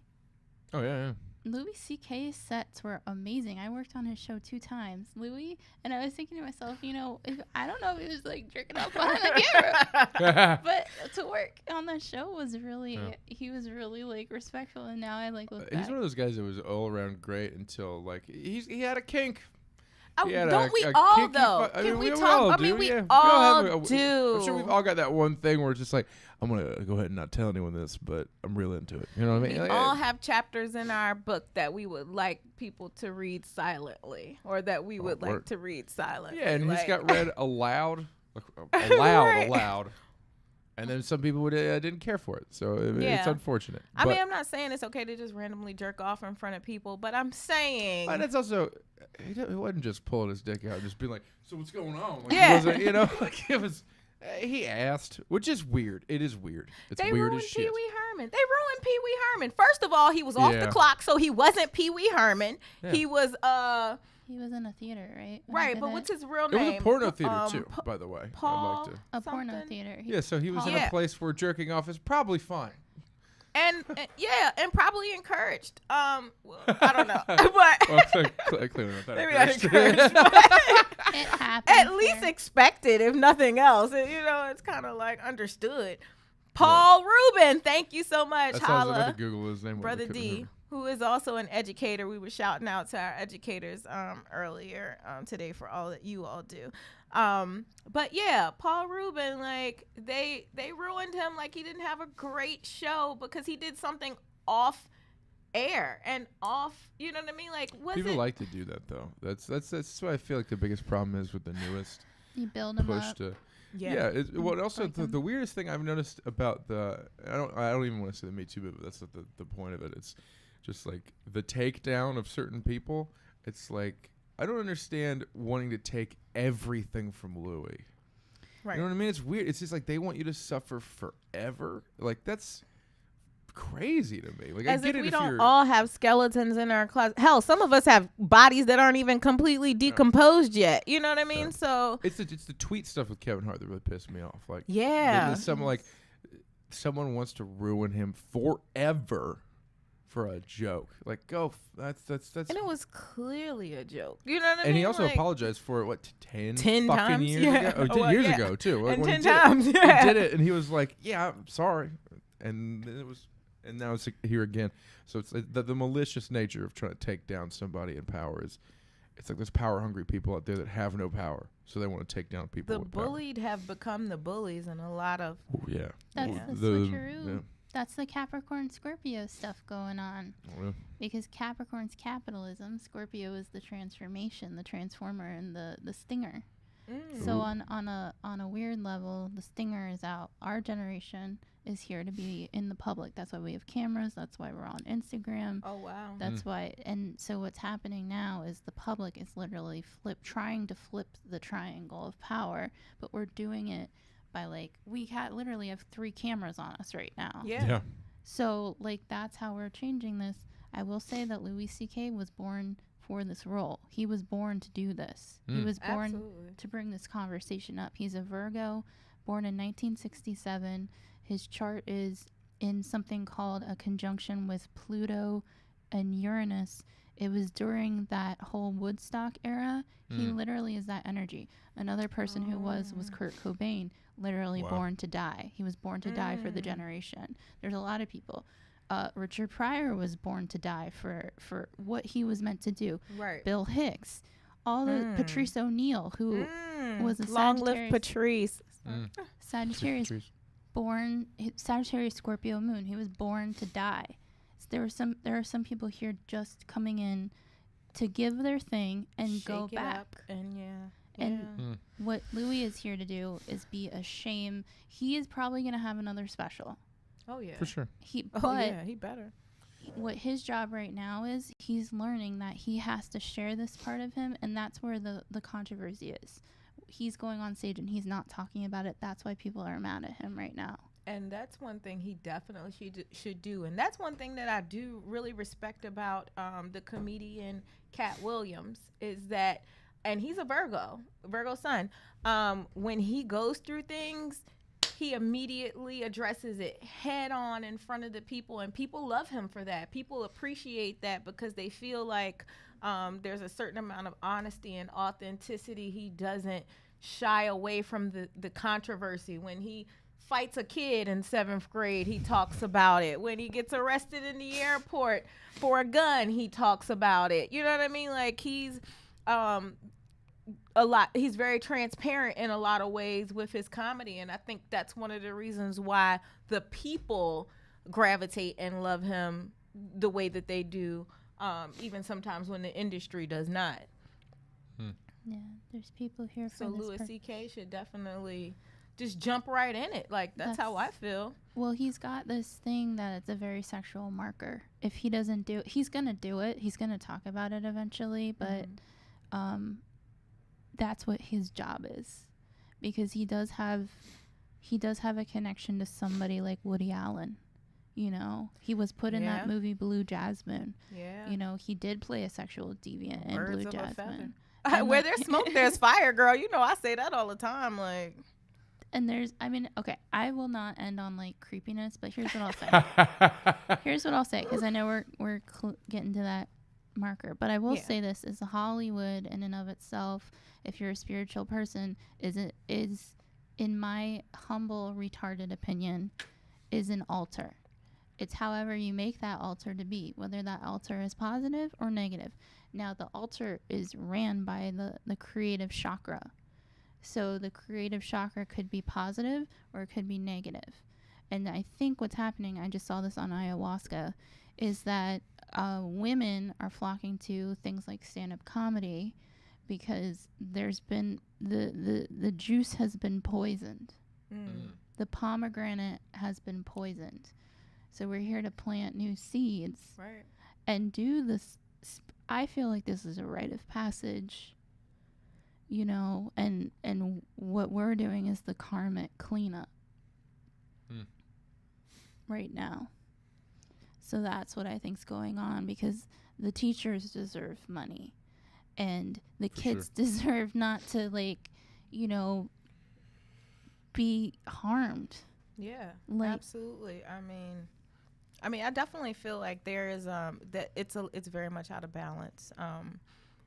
S3: Oh, yeah.
S1: Louis C.K.'s sets were amazing. I worked on his show 2 times. Louis, and I was thinking to myself, if I don't know if he was like jerking off behind the camera, but to work on the show was really, he was really like respectful, and now I like look back.
S3: He's one of those guys that was all around great until like he had a kink.
S2: Don't we all though? Can we talk? I mean, we all do.
S3: I'm sure we've all got that one thing where it's just like, I'm gonna go ahead and not tell anyone this, but I'm real into it. You know what I mean?
S2: We all have chapters in our book that we would like people to read silently, or that we would like to read silently.
S3: Yeah, and he's got read aloud, aloud. And then some people didn't care for it, so it's unfortunate.
S2: I mean, I'm not saying it's okay to just randomly jerk off in front of people, but I'm saying.
S3: And it's also, he wasn't just pulling his dick out, just being like, "So what's going on?" Like, he wasn't, like it was. He asked, which is weird. It is weird. It's weird as shit.
S2: They ruined Pee Wee Herman. First of all, he was off the clock, so he wasn't Pee Wee Herman. Yeah. He was
S1: He was in a theater, right?
S2: Right, but what's his real name?
S3: It was a porno theater too, by the way.
S2: Paul,
S1: a porno theater.
S3: Yeah, so he was in a place where jerking off is probably fine.
S2: And probably encouraged. Well, I don't know, but
S3: clearly not that
S2: maybe not
S3: encouraged.
S1: It happened.
S2: At least expected, if nothing else. It's kind of like understood. Paul Rubin, thank you so much.
S3: I was about to Google his name.
S2: Brother D, who is also an educator. We were shouting out to our educators earlier today for all that you all do. But yeah, Paul Rubin, like they ruined him. Like he didn't have a great show because he did something off air and off. You know what I mean? Like
S3: people like to do that though. That's what I feel like the biggest problem is with the newest.
S1: You build them up.
S3: Yeah. Also the weirdest thing I've noticed about I don't even want to say the Me Too movement. That's not the point of it. It's just like the takedown of certain people. It's like I don't understand wanting to take everything from Louis. Right. You know what I mean? It's weird. It's just like they want you to suffer forever. Like that's crazy to me. Like
S2: as
S3: I get
S2: if we
S3: it
S2: don't all have skeletons in our closet. Hell, some of us have bodies that aren't even completely decomposed yet. You know what I mean? So
S3: it's the tweet stuff with Kevin Hart that really pissed me off. Like someone wants to ruin him forever for a joke. Like that's
S2: and it was clearly a joke. You know what I mean?
S3: And he also apologized for it 10 fucking
S2: times?
S3: years ago? 10 years ago too. Like
S2: and
S3: when
S2: 10 times.
S3: He did it and he was like, "Yeah, I'm sorry." And then and now it's here again. So it's the malicious nature of trying to take down somebody in power is, it's like there's power hungry people out there that have no power, so they want to take down people.
S2: The bullied have become the bullies in a lot of.
S3: Oh, yeah.
S1: That's the switcheroo. Yeah. That's the Capricorn Scorpio stuff going on. Oh, yeah. Because Capricorn's capitalism, Scorpio is the transformation, the transformer, and the stinger. So on a weird level, the stinger is out. Our generation is here to be in the public. That's why we have cameras. That's why we're on Instagram.
S2: Oh wow.
S1: That's why. And so what's happening now is the public is literally trying to flip the triangle of power, but we're doing it by like we literally have 3 cameras on us right now.
S2: Yeah.
S1: So like that's how we're changing this. I will say that Louis C.K. was born for this role. He was born to do this. He was born to bring this conversation up. He's a Virgo, born in 1967. His chart is in something called a conjunction with Pluto and Uranus. It was during that whole Woodstock era. He literally is that energy. Another person who was Kurt Cobain, literally born to die. He was born to die for the generation. There's a lot of people. Richard Pryor was born to die for what he was meant to do.
S2: Right.
S1: Bill Hicks. All the Patrice O'Neill, who was a
S2: long
S1: Sagittarius.
S2: live Patrice.
S1: Sagittarius born Sagittarius Scorpio moon. He was born to die. So there are some people here just coming in to give their thing and
S2: Shake
S1: go
S2: it
S1: back.
S2: up and
S1: What Louis is here to do is be a shame. He is probably going to have another special.
S2: Oh yeah.
S3: For sure.
S2: He better.
S1: What his job right now is, he's learning that he has to share this part of him, and that's where the controversy is. He's going on stage and he's not talking about it. That's why people are mad at him right now.
S2: And that's one thing he definitely should do. And that's one thing that I do really respect about the comedian Cat Williams is that, and he's a Virgo sun. When he goes through things, he immediately addresses it head on in front of the people, and people love him for that. People appreciate that because they feel like there's a certain amount of honesty and authenticity. He doesn't shy away from the controversy. When he fights a kid in 7th grade, he talks about it. When he gets arrested in the airport for a gun, he talks about it. You know what I mean? Like he's he's very transparent in a lot of ways with his comedy, and I think that's one of the reasons why the people gravitate and love him the way that they do, even sometimes when the industry does not.
S1: Yeah, there's people here for
S2: so
S1: this
S2: Louis C.K. should definitely just jump right in it. Like that's how I feel.
S1: Well, he's got this thing that it's a very sexual marker. If he doesn't do it, he's gonna do it. He's gonna talk about it eventually, but that's what his job is, because he does have a connection to somebody like Woody Allen. You know, he was put in that movie Blue Jasmine. Yeah. You know, he did play a sexual deviant in Blue Jasmine.
S2: Where there's smoke, there's fire, girl. You know, I say that all the time. Like,
S1: and okay, I will not end on like creepiness, but here's what I'll say. Because I know we're getting to that marker, but I will say this: is Hollywood in and of itself, if you're a spiritual person, is in my humble retarded opinion, is an altar. It's however you make that altar to be, whether that altar is positive or negative. Now, the altar is ran by the creative chakra. So the creative chakra could be positive or it could be negative. And I think what's happening, I just saw this on ayahuasca, is that women are flocking to things like stand-up comedy because there's been the juice has been poisoned. The pomegranate has been poisoned. So we're here to plant new seeds and do this. I feel like this is a rite of passage, you know, and what we're doing is the karmic cleanup right now. So that's what I think's going on, because the teachers deserve money and the kids deserve not to, like, you know, be harmed.
S2: Yeah, absolutely. I mean, I definitely feel like there is that it's very much out of balance.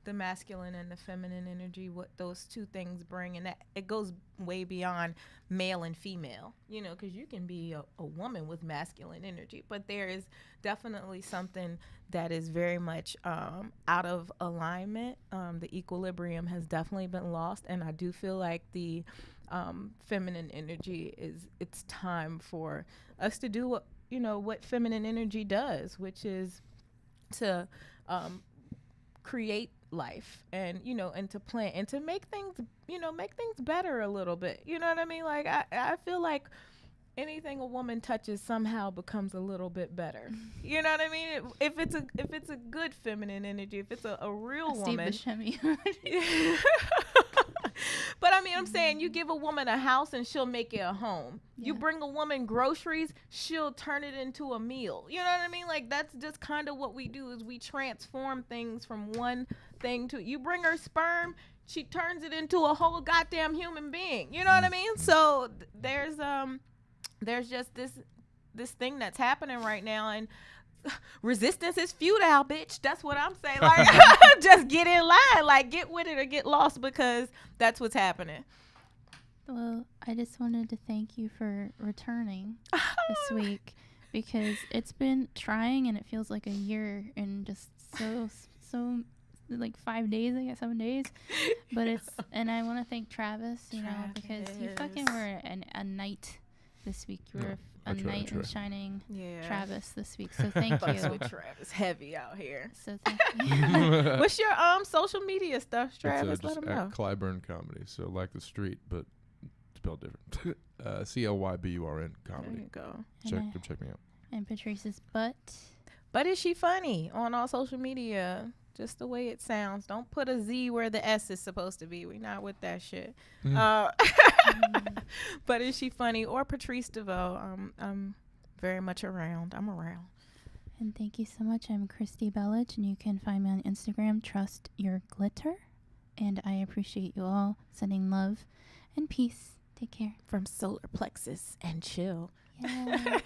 S2: The masculine and the feminine energy, what those two things bring, and that it goes way beyond male and female. You know, because you can be a woman with masculine energy, but there is definitely something that is very much out of alignment. The equilibrium has definitely been lost, and I do feel like the feminine energy it's time for us to do what feminine energy does, which is to create life and to plant and to make things better a little bit. You know what I mean? Like I feel like anything a woman touches somehow becomes a little bit better. You know what I mean? If it's a good feminine energy, if it's a real woman. But I mean, I'm saying you give a woman a house and she'll make it a home.
S1: Yeah.
S2: You bring a woman groceries, she'll turn it into a meal. You know what I mean? Like, that's just kind of what we do, is we transform things from one thing to, you bring her sperm, she turns it into a whole goddamn human being. You know what I mean? So there's just this thing that's happening right now, and resistance is futile, bitch. That's what I'm saying. Like, just get in line, like, get with it or get lost, because that's what's happening.
S1: Well, I just wanted to thank you for returning this week, because it's been trying and it feels like a year and just so like 5 days, I guess 7 days. But it's, and I want to thank Travis, you know, because you fucking were a knight this week. You were a knight in shining Travis this week. So thank you.
S2: With Travis, heavy out here.
S1: So thank you.
S2: What's your social media stuff, Travis? Let them know.
S3: Clyburn Comedy. So like the street, but spelled different. CLYBURN Comedy.
S2: There you go.
S3: Check me out.
S1: And Patrice's butt.
S2: But is she funny on all social media? Just the way it sounds. Don't put a Z where the S is supposed to be. We not with that shit. But is she funny? Or Patrice Deveaux. I'm very much around. I'm around.
S1: And thank you so much. I'm Christy Bellich, and you can find me on Instagram, Trust Your Glitter. And I appreciate you all. Sending love and peace. Take care.
S2: From Solar Plexus and Chill.
S1: Yeah.